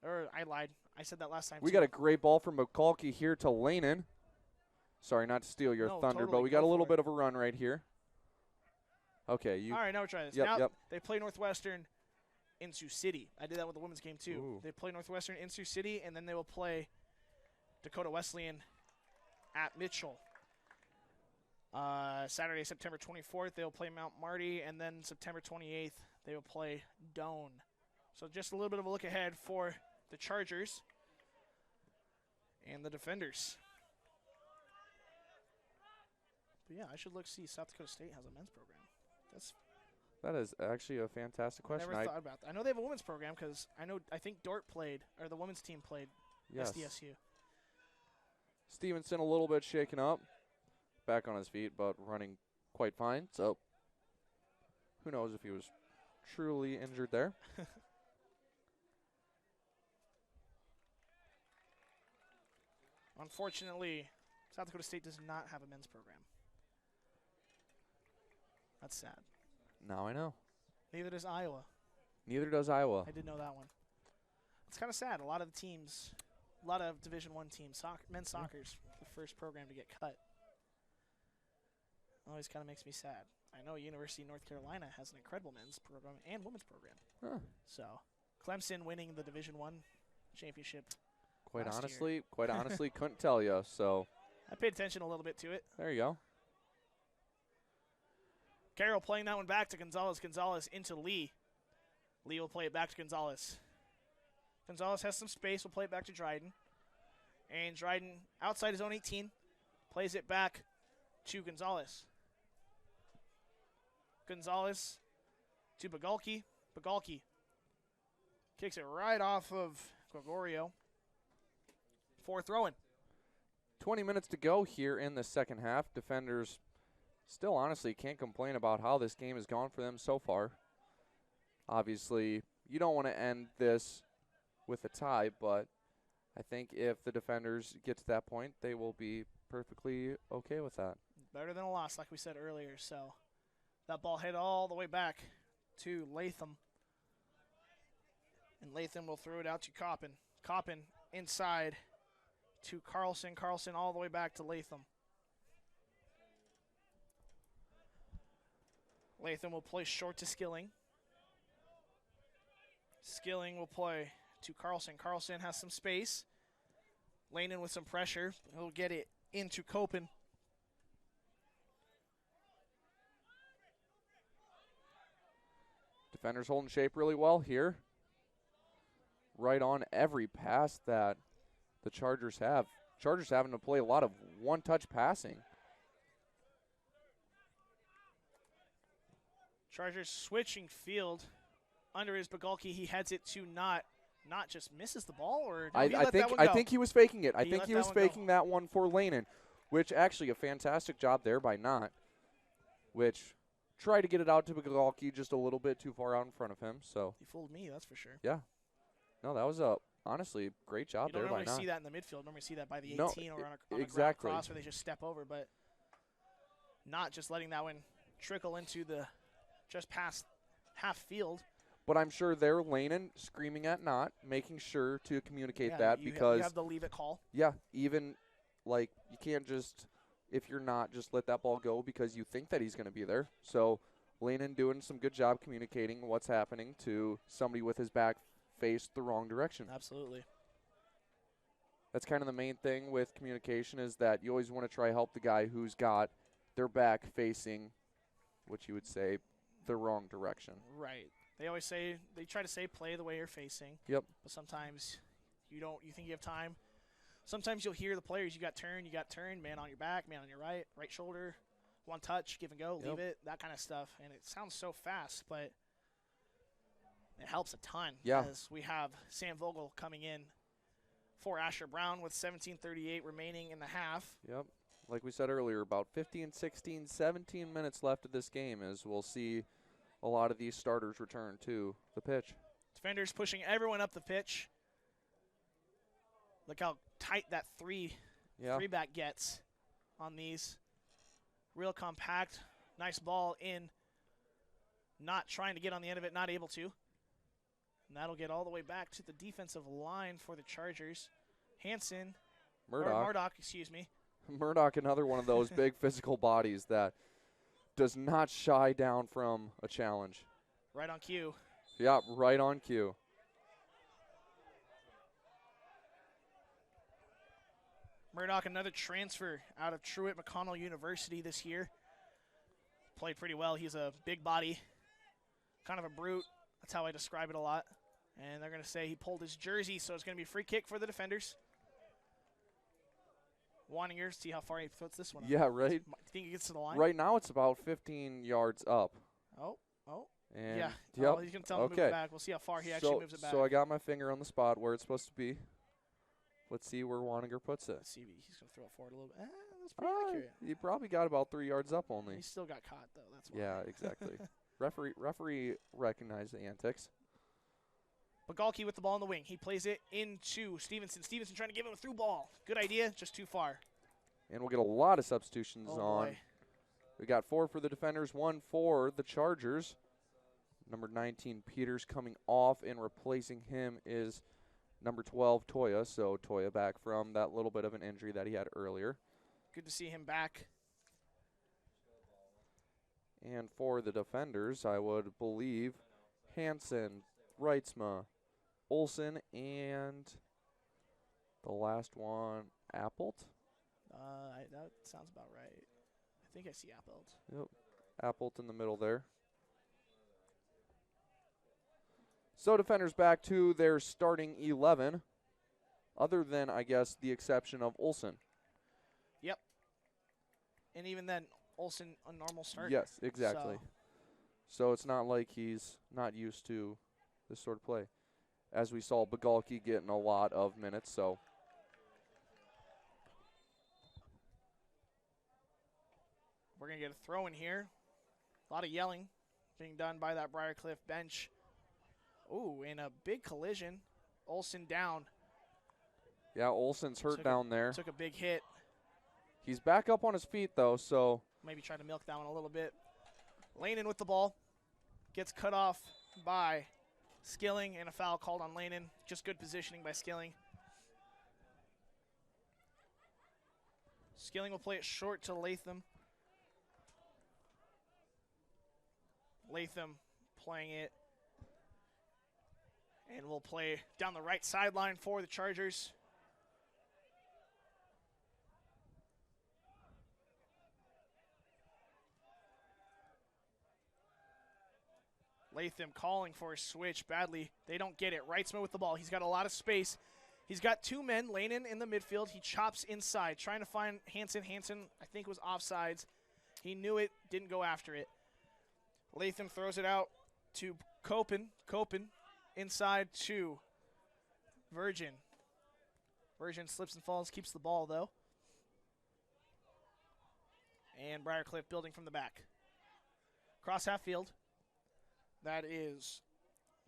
Or I lied. I said that last time. We got a great ball from McCulkey here to Lanen. Sorry, not to steal your thunder, totally but we got a little bit of a run right here. Okay, all right, now we're trying this. Yep. They play Northwestern in Sioux City. I did that with the women's game, too. Ooh. They play Northwestern in Sioux City, and then they will play Dakota Wesleyan at Mitchell. Saturday, September 24th, they will play Mount Marty, and then September 28th, they will play Doane. So just a little bit of a look ahead for the Chargers and the Defenders. But yeah, I should look see South Dakota State has a men's program. That is actually a fantastic question. Never thought about that. I know they have a women's program because I think Dordt played, or the women's team played SDSU. Stevenson a little bit shaken up, back on his feet, but running quite fine. So who knows if he was truly injured there. Unfortunately, South Dakota State does not have a men's program. That's sad. Now I know. Neither does Iowa. Neither does Iowa. I did know that one. It's kind of sad. A lot of the teams, a lot of Division I teams, men's soccer's the first program to get cut. Always kind of makes me sad. I know University of North Carolina has an incredible men's program and women's program. Huh. So, Clemson winning the Division I championship. Quite honestly, couldn't tell you. So I paid attention a little bit to it. There you go. Carroll playing that one back to Gonzalez. Gonzalez into Lee. Lee will play it back to Gonzalez. Gonzalez has some space. Will play it back to Dryden. And Dryden, outside his own 18, plays it back to Gonzalez. Gonzalez to Bagalki. Bagalki kicks it right off of Gregorio. For throwing. 20 minutes to go here in the second half. Defenders still honestly can't complain about how this game has gone for them so far. Obviously, you don't want to end this with a tie, but I think if the Defenders get to that point, they will be perfectly okay with that. Better than a loss, like we said earlier. So that ball hit all the way back to Latham. And Latham will throw it out to Coppin. Coppin inside to Carlson. Carlson all the way back to Latham. Latham will play short to Skilling. Skilling will play to Carlson. Carlson has some space. Lanen with some pressure. He'll get it into Copen. Defenders holding shape really well here. Right on every pass that the Chargers have. Chargers having to play a lot of one-touch passing. Chargers switching field. Under his Bagalki, he heads it to not just misses the ball, or did he let that one go? I think he was faking it. I think he was faking that one for Lanen, which actually a fantastic job there by Knott, which tried to get it out to Bagalki just a little bit too far out in front of him. So he fooled me, that's for sure. Yeah. No, that was a honestly great job there by Knott. You don't normally see that in the midfield. Normally see that by the 18 or on a ground cross where they just step over, but not just letting that one trickle into the just past half field. But I'm sure they're Lanen screaming at Knott, making sure to communicate that because you have the leave it call. Yeah, even like you can't just, if you're not, just let that ball go because you think that he's going to be there. So Lanen doing some good job communicating what's happening to somebody with his back faced the wrong direction. Absolutely. That's kind of the main thing with communication is that you always want to try help the guy who's got their back facing, what you would say, the wrong direction. Right. They always say, they try to say play the way you're facing. Yep. But sometimes you think you have time. Sometimes you'll hear the players, you got turn, man on your back, man on your right shoulder, one touch, give and go, leave it, that kind of stuff. And it sounds so fast, but It helps a ton. Yeah. As we have Sam Vogel coming in for Asher Brown with 17:38 remaining in the half. Yep. Like we said earlier, about 15, 16, 17 minutes left of this game as we'll see a lot of these starters return to the pitch. Defenders pushing everyone up the pitch. Look how tight that three back gets on these. Real compact. Nice ball in. Not trying to get on the end of it, not able to. And that'll get all the way back to the defensive line for the Chargers. Murdoch, excuse me. Murdoch, another one of those big physical bodies that does not shy down from a challenge. Right on cue. Yeah, right on cue. Murdoch, another transfer out of Truett-McConnell University this year. Played pretty well. He's a big body, kind of a brute. That's how I describe it a lot. And they're going to say he pulled his jersey, so it's going to be a free kick for the defenders. Wanninger, see how far he puts this one up. Yeah, right. Do you think he gets to the line? Right now it's about 15 yards up. Oh. And yeah. Yep. Oh, he's going to tell him to move it back. We'll see how far he actually moves it back. So I got my finger on the spot where it's supposed to be. Let's see where Wanninger puts it. Let's see. He's going to throw it forward a little bit. That's pretty accurate. He probably got about 3 yards up only. He still got caught, though. That's why. Yeah, exactly. Referee recognized the antics. Bagalki with the ball in the wing. He plays it into Stevenson. Stevenson trying to give him a through ball. Good idea, just too far. And we'll get a lot of substitutions on. Boy. We got 4 for the defenders, 1 for the Chargers. Number 19, Peters, coming off, and replacing him is number 12, Toya. So Toya back from that little bit of an injury that he had earlier. Good to see him back. And for the defenders, I would believe Hansen, Reitzma, Olsen, and the last one, Appelt. That sounds about right. I think I see Appelt. Yep, Appelt in the middle there. So defenders back to their starting 11, other than, I guess, the exception of Olsen. Yep. And even then, Olsen, a normal start. Yes, exactly. So it's not like he's not used to this sort of play. As we saw, Bagalki getting a lot of minutes, so. We're going to get a throw in here. A lot of yelling being done by that Briar Cliff bench. Ooh, in a big collision. Olsen down. Yeah, Olsen's hurt down there. Took a big hit. He's back up on his feet, though, so. Maybe try to milk that one a little bit. Lanen with the ball. Gets cut off by Skilling, and a foul called on Lanen. Just good positioning by Skilling. Skilling will play it short to Latham. Latham playing it. And we'll play down the right sideline for the Chargers. Latham calling for a switch badly. They don't get it. Reitzman with the ball. He's got a lot of space. He's got 2 men. Lanen in the midfield. He chops inside, trying to find Hansen. Hansen, I think, was offsides. He knew it, didn't go after it. Latham throws it out to Copen. Copen inside to Virgin. Virgin slips and falls, keeps the ball, though. And Briarcliff building from the back. Cross half field. That is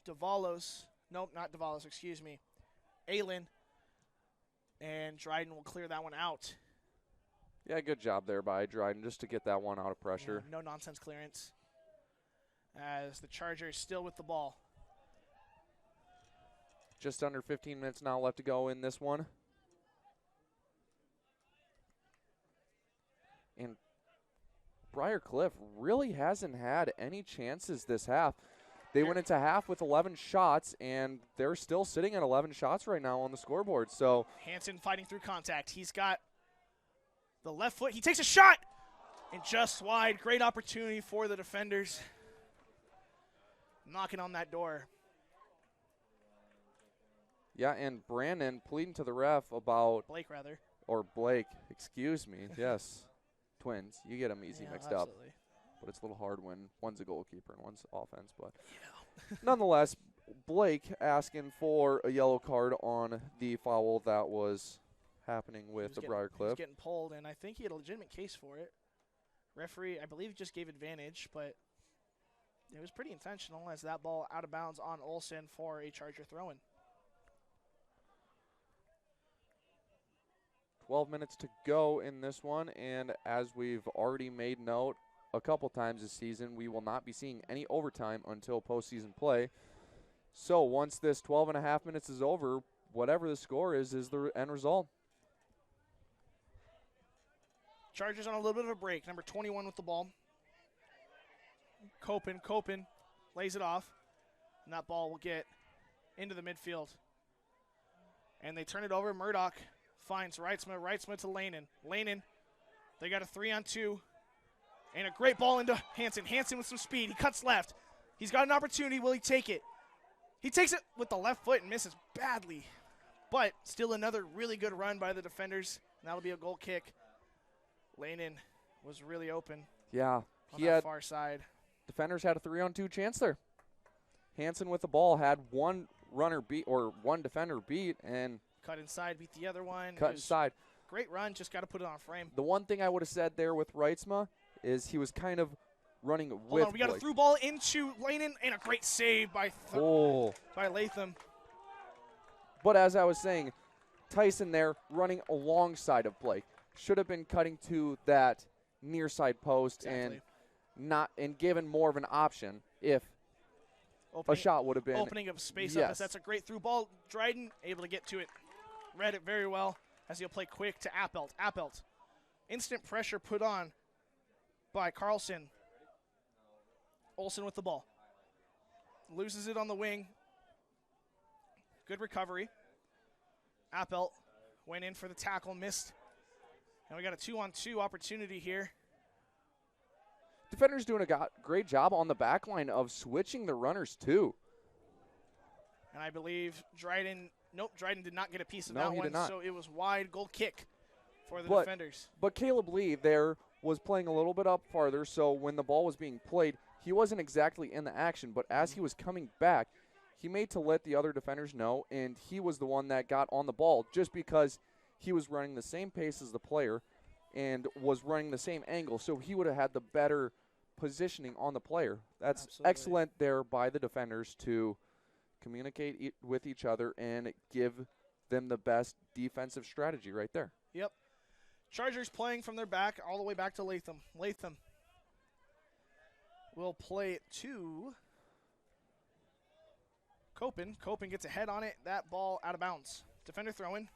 Davalos. Nope, not Davalos, excuse me. Aylin. And Dryden will clear that one out. Yeah, good job there by Dryden just to get that one out of pressure. Yeah, no nonsense clearance. As the Chargers still with the ball. Just under 15 minutes now left to go in this one. And Briarcliff really hasn't had any chances this half. They went into half with 11 shots, and they're still sitting at 11 shots right now on the scoreboard. So Hansen fighting through contact. He's got the left foot. He takes a shot, and just wide. Great opportunity for the defenders. Knocking on that door. yeah, and Brandon pleading to the ref about Blake, rather. Or Blake, excuse me. Yes, twins. You get them easy mixed absolutely. up. But it's a little hard when one's a goalkeeper and one's offense. But nonetheless, Blake asking for a yellow card on the foul that was happening with the Briar He was Cliff. getting pulled, and I think he had a legitimate case for it. Referee, I believe, just gave advantage, but it was pretty intentional as that ball out of bounds on Olsen for a Charger throw-in. 12 minutes to go in this one, and as we've already made note a couple times this season, we will not be seeing any overtime until postseason play. So once this 12 and a half minutes is over, whatever the score is the end result. Chargers on a little bit of a break. Number 21 with the ball. Copen lays it off, and that ball will get into the midfield. And they turn it over. Murdoch finds Reitzma to Lanen. Lanen, they got a 3-on-2. And a great ball into Hansen. Hansen with some speed. He cuts left. He's got an opportunity. Will he take it? He takes it with the left foot and misses badly. But still another really good run by the defenders. And that'll be a goal kick. Lanen was really open. Yeah, on that far side. Defenders had a 3-on-2 chance there. Hansen with the ball had one defender beat and cut inside, beat the other one. Cut inside. Great run, just got to put it on frame. The one thing I would have said there with Reitzma is he was kind of running with Hold on, we got Blake. a through ball into Lanen and a great save by Latham. But as I was saying, Tyson there running alongside of Blake. Should have been cutting to that near side post and given more of an option if a shot would have been. Opening of space up. That's a great through ball. Dryden able to get to it. Read it very well as he'll play quick to Appelt. Appelt. Instant pressure put on by Carlson. Olsen with the ball. Loses it on the wing. Good recovery. Appelt went in for the tackle, missed. And we got a 2-on-2 opportunity here. Defenders doing a great job on the back line of switching the runners too. And I believe Dryden did not get a piece of No, that he one, did not. so it was wide goal kick for the defenders. But Caleb Lee there was playing a little bit up farther, so when the ball was being played, he wasn't exactly in the action, but as he was coming back, he made to let the other defenders know, and he was the one that got on the ball just because he was running the same pace as the player and was running the same angle, so he would have had the better positioning on the player. That's excellent there by the defenders to communicate with each other and give them the best defensive strategy right there. Yep. Chargers playing from their back all the way back to Latham. Latham will play it to Copen. Copen gets a head on it. That ball out of bounds. Defender throwing.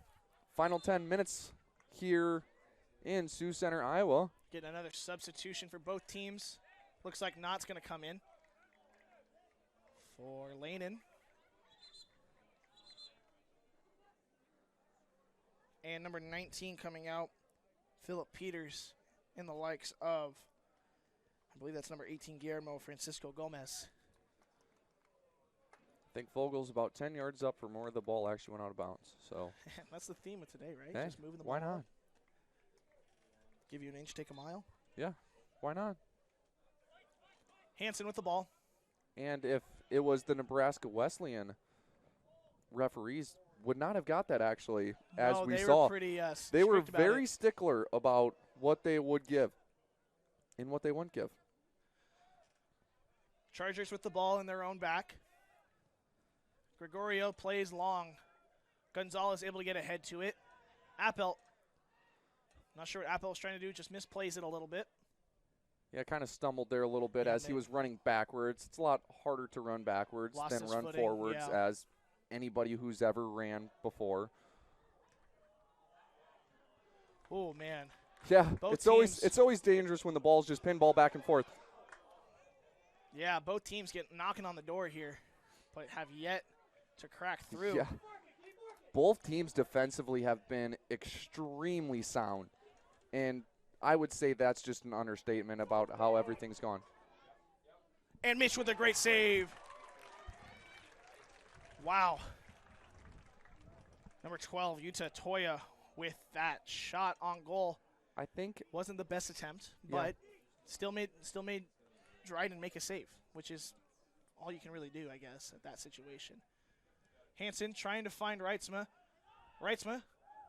Final 10 minutes here in Sioux Center, Iowa. Getting another substitution for both teams. Looks like Knott's going to come in for Lanen. And number 19 coming out, Philip Peters, in the likes of, I believe that's number 18, Guillermo Francisco Gomez. I think Vogel's about 10 yards up for more. The ball actually went out of bounds. So that's the theme of today, right? Hey, just moving the why ball. not? Give you an inch, take a mile. Yeah, why not? Hansen with the ball. And if it was the Nebraska Wesleyan referees, would not have got that actually, as we they saw. Were pretty, they were strict about very it. stickler about what they would give and what they wouldn't give. Chargers with the ball in their own back. Gregorio plays long. Gonzalez able to get ahead to it. Appelt, not sure what Appelt was trying to do, just misplays it a little bit. Yeah, kind of stumbled there a little bit as he was running backwards. It's a lot harder to run backwards Lost than his run footing, forwards, yeah. as anybody who's ever ran before. Oh man. Yeah, Both it's always dangerous when the ball's just pinball back and forth. Yeah, both teams get knocking on the door here, but have yet to crack through. Yeah. Both teams defensively have been extremely sound, and I would say that's just an understatement about how everything's gone. And Mitch with a great save. Wow. Number 12, Yuta Toya with that shot on goal. I think wasn't the best attempt, but still made Dryden make a save, which is all you can really do, I guess, at that situation. Hansen trying to find Reitzma. Reitzma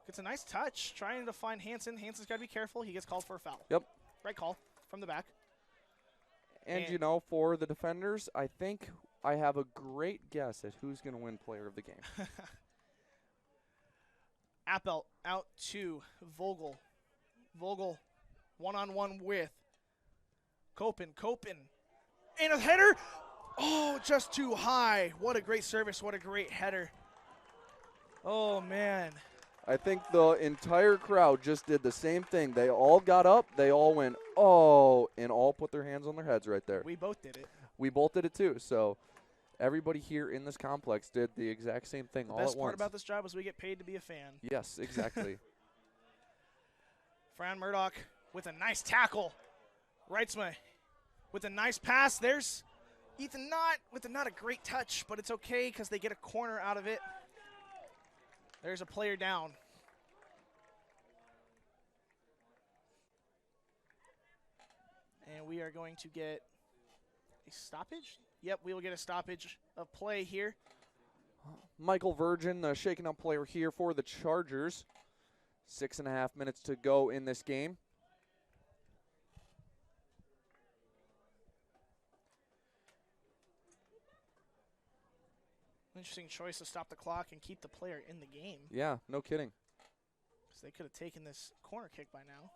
gets a nice touch, trying to find Hansen. Hansen's got to be careful. He gets called for a foul. Yep. Right call from the back. And, you know, for the defenders, I think I have a great guess at who's going to win player of the game. Appel out to Vogel. Vogel one-on-one with Kopen. Kopen. And a header. Oh, just too high. What a great service. What a great header. Oh, man. I think the entire crowd just did the same thing. They all got up. They all went, oh, and all put their hands on their heads right there. We both did it. We both did it too. So everybody here in this complex did the exact same thing all at once. The best part about this job is we get paid to be a fan. Yes, exactly. Fran Murdoch with a nice tackle. Reitzma with a nice pass. There's Ethan Knott with not a great touch, but it's okay because they get a corner out of it. There's a player down. And we are going to get a stoppage. Yep, we will get a stoppage of play here. Michael Virgin, the shaken up player here for the Chargers. 6.5 minutes to go in this game. Interesting choice to stop the clock and keep the player in the game. Yeah, no kidding. Because they could have taken this corner kick by now.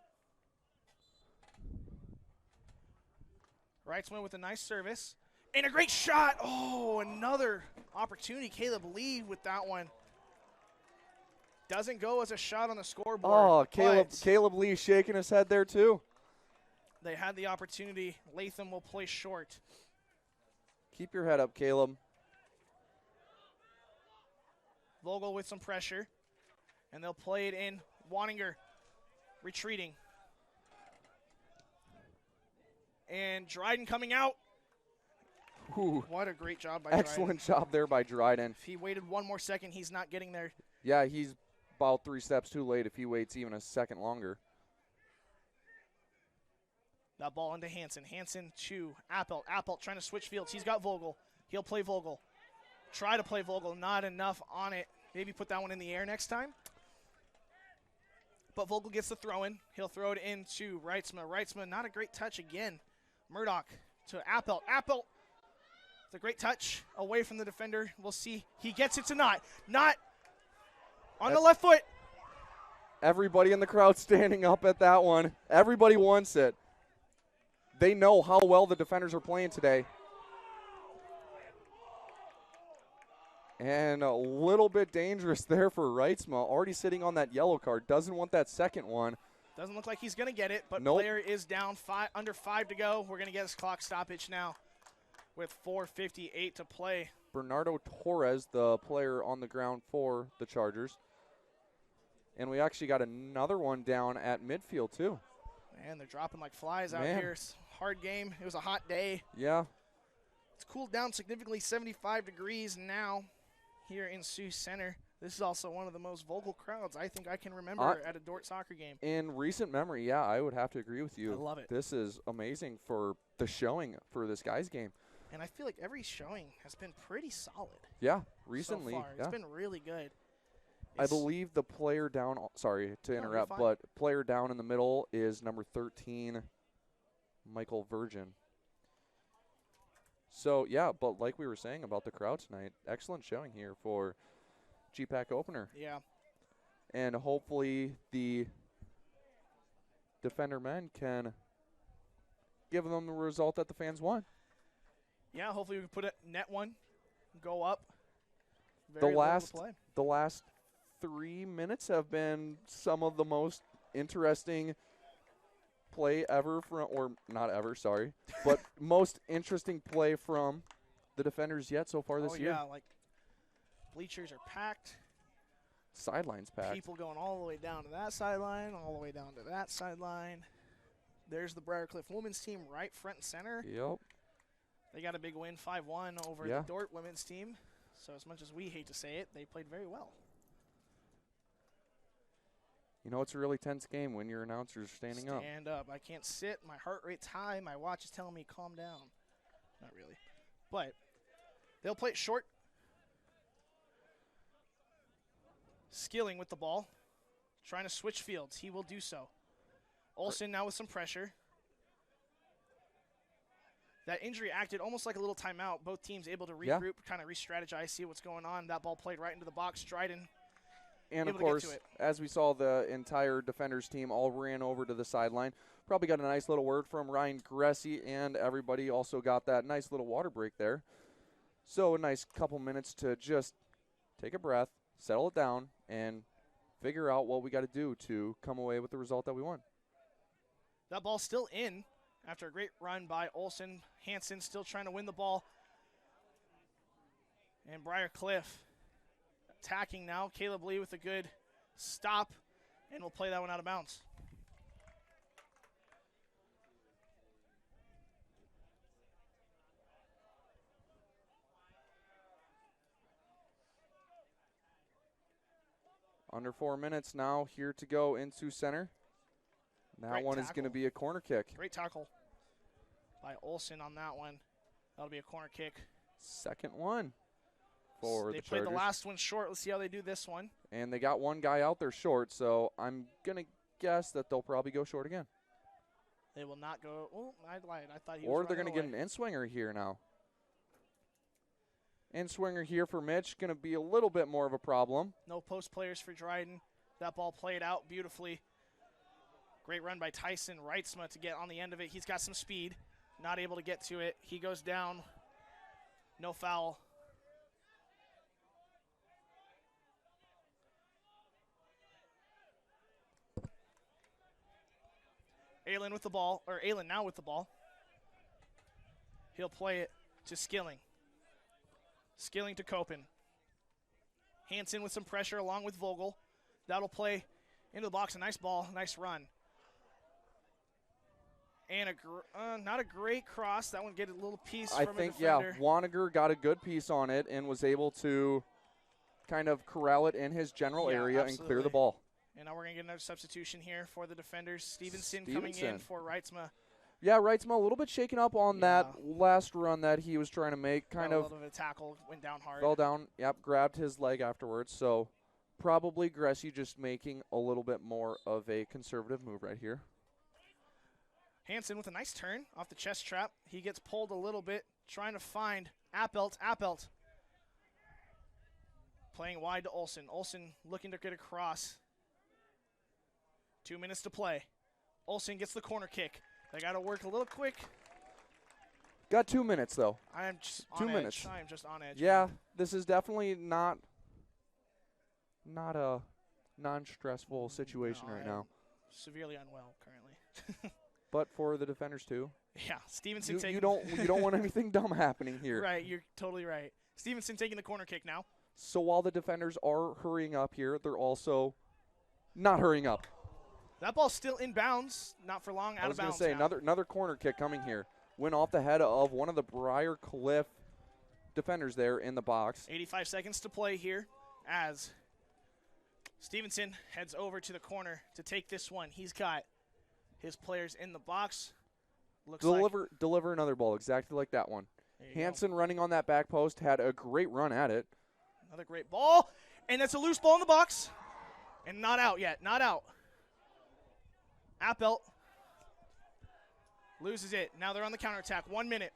Reitzman with a nice service. And a great shot. Oh, another opportunity. Caleb Lee with that one. Doesn't go as a shot on the scoreboard. Oh, Caleb Lee shaking his head there too. They had the opportunity. Latham will play short. Keep your head up, Caleb. Vogel with some pressure. And they'll play it in. Waninger retreating. And Dryden coming out. Ooh. What a great job by Excellent job there by Dryden. If he waited one more second, he's not getting there. Yeah, he's about 3 steps too late if he waits even a second longer. That ball into Hansen. Hansen to Appel. Appel trying to switch fields. He's got Vogel. He'll play Vogel. Try to play Vogel. Not enough on it. Maybe put that one in the air next time. But Vogel gets the throw in. He'll throw it into Reitzma. Reitzma, not a great touch again. Murdoch to Appel. Appel, it's a great touch away from the defender. We'll see. He gets it to Knott. Knott on the left foot. Everybody in the crowd standing up at that one. Everybody wants it. They know how well the defenders are playing today. And a little bit dangerous there for Reitzma. Already sitting on that yellow card. Doesn't want that second one. Doesn't look like he's going to get it, but Nope. player is down under 5 to go. We're going to get his clock stoppage now with 4:58 to play. Bernardo Torres, the player on the ground for the Chargers. And we actually got another one down at midfield, too. Man, they're dropping like flies out Man. here. It's a hard game. It was a hot day. Yeah. It's cooled down significantly, 75 degrees now here in Sioux Center. This is also one of the most vocal crowds I think I can remember at a Dordt soccer game. In recent memory, yeah, I would have to agree with you. I love it. This is amazing for the showing for this guy's game. And I feel like every showing has been pretty solid. Yeah, recently. So far. Yeah. It's been really good. I believe the player down, sorry to interrupt, fine. but player down in the middle is number 13, Michael Virgin. So, yeah, but like we were saying about the crowd tonight, excellent showing here for GPAC opener. Yeah. And hopefully the defender men can give them the result that the fans want. Yeah, hopefully we can put it net one, go up. The Very little to play. last 3 minutes have been some of the most interesting play ever from, or not ever, sorry, but most interesting play from the defenders yet so far this year. Yeah, like bleachers are packed. Sidelines packed. People going all the way down to that sideline, all the way down to that sideline. There's the Briarcliff women's team right front and center. Yep. They got a big win, 5-1 over the Dordt women's team. So as much as we hate to say it, they played very well. You know, it's a really tense game when your announcer's standing up. Stand up. I can't sit. My heart rate's high. My watch is telling me calm down. Not really. But They'll play it short. Skilling with the ball. Trying to switch fields. He will do so. Olsen now with some pressure. That injury acted almost like a little timeout. Both teams able to regroup, kind of re-strategize, see what's going on. That ball played right into the box. Dryden and, of course, as we saw, the entire defenders team all ran over to the sideline. Probably got a nice little word from Ryan Gressy, and everybody also got that nice little water break there. So a nice couple minutes to just take a breath, settle it down, and figure out what we got to do to come away with the result that we want. That ball's still in after a great run by Olsen. Hansen still trying to win the ball. And Briar Cliff attacking now. Caleb Lee with a good stop, and we'll play that one out of bounds. Under 4 minutes now here to go into center. That one is going to be a corner kick. Great tackle by Olsen on that one. That'll be a corner kick. Second one for the Chargers. They played the last one short. Let's see how they do this one. And they got one guy out there short, so I'm going to guess that they'll probably go short again. They will not go. Oh, I lied. I thought he was. Or they're going to get an in-swinger here now. In-swinger here for Mitch. Going to be a little bit more of a problem. No post players for Dryden. That ball played out beautifully. Great run by Tyson Reitzma to get on the end of it. He's got some speed. Not able to get to it. He goes down. No foul. Aylin with the ball, or Aylin now with the ball. He'll play it to Skilling. Skilling to Copen. Hansen with some pressure along with Vogel. That'll play into the box. A nice ball, nice run. And not a great cross. That one get a little piece from a defender. Waniger got a good piece on it and was able to kind of corral it in his general area and clear the ball. And now we're going to get another substitution here for the defenders. Stevenson coming in for Reitzma. Yeah, Reitzma a little bit shaken up on that last run that he was trying to make. Kind of a little bit of a tackle, went down hard. Fell down, grabbed his leg afterwards. So probably Gressy just making a little bit more of a conservative move right here. Hansen with a nice turn off the chest trap. He gets pulled a little bit, trying to find Appelt. Appelt playing wide to Olsen. Olsen looking to get across. 2 minutes to play. Olsen gets the corner kick. They got to work a little quick. Got 2 minutes, though. I am just on 2 minutes. I am just on edge. Yeah, this is definitely not a non-stressful situation right now. Severely unwell currently. But for the defenders too. Yeah, Stevenson taking. You don't want anything dumb happening here. Right, you're totally right. Stevenson taking the corner kick now. So while the defenders are hurrying up here, they're also not hurrying up. That ball's still in bounds, not for long, out of bounds. I was going to say another corner kick coming here. Went off the head of one of the Briar Cliff defenders there in the box. 85 seconds to play here as Stevenson heads over to the corner to take this one. He's got his players in the box. Deliver another ball exactly like that one. Hansen running on that back post had a great run at it. Another great ball, and that's a loose ball in the box, and not out yet, not out. Appelt loses it. Now they're on the counterattack. 1 minute.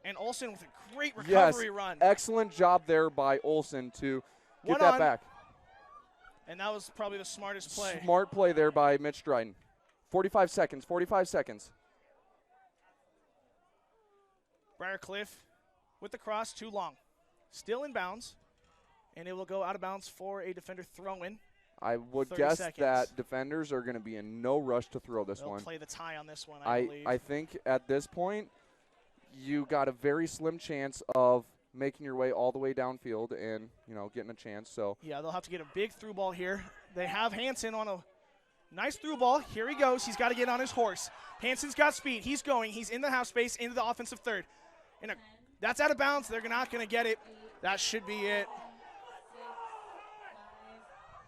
And Olsen with a great recovery run. Excellent job there by Olsen to get that back. And that was probably the smartest play. Smart play there by Mitch Dryden. 45 seconds, 45 seconds. Briar Cliff with the cross, too long. Still in bounds, and it will go out of bounds for a defender throw-in. I would guess that defenders are going to be in no rush to throw this one. They'll play the tie on this one, I believe. I think at this point, you got a very slim chance of making your way all the way downfield and, getting a chance. So yeah, they'll have to get a big through ball here. They have Hansen on a nice through ball. Here he goes. He's got to get on his horse. Hansen's got speed. He's going. He's in the half space into the offensive third. That's out of bounds. They're not going to get it. That should be it.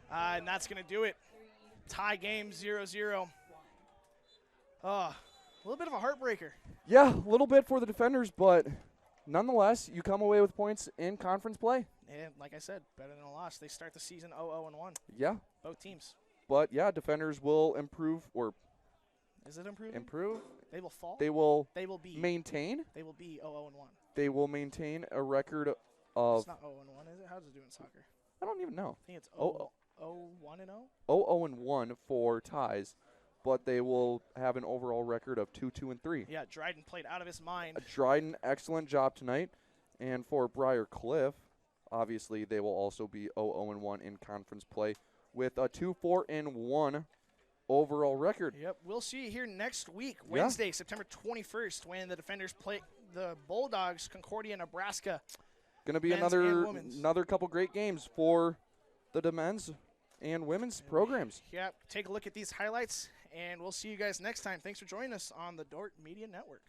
And that's going to do it. Tie game 0-0. Oh, A little bit of a heartbreaker. Yeah, a little bit for the Defenders, but nonetheless, you come away with points in conference play. And like I said, better than a loss. They start the season 0-0-1. Yeah. Both teams. But, yeah, Defenders will improve or Is it improving? improve. They will fall? They will be maintain. They will be 0-0-1. They will maintain a record of It's not 0-1, is it? How does it do in soccer? I don't even know. I think it's 0-0 0-1-0. 0-0-1 for ties, but they will have an overall record of 2-2-3. Yeah, Dryden played out of his mind. Dryden, excellent job tonight. And for Briar Cliff, obviously they will also be 0-0-1 in conference play with a 2-4-1 overall record. Yep, we'll see you here next week, Wednesday, September 21st, when the Defenders play the Bulldogs, Concordia, Nebraska. Going to be men's and another couple great games for the men's and women's programs. Yep, take a look at these highlights, and we'll see you guys next time. Thanks for joining us on the Dordt Media Network.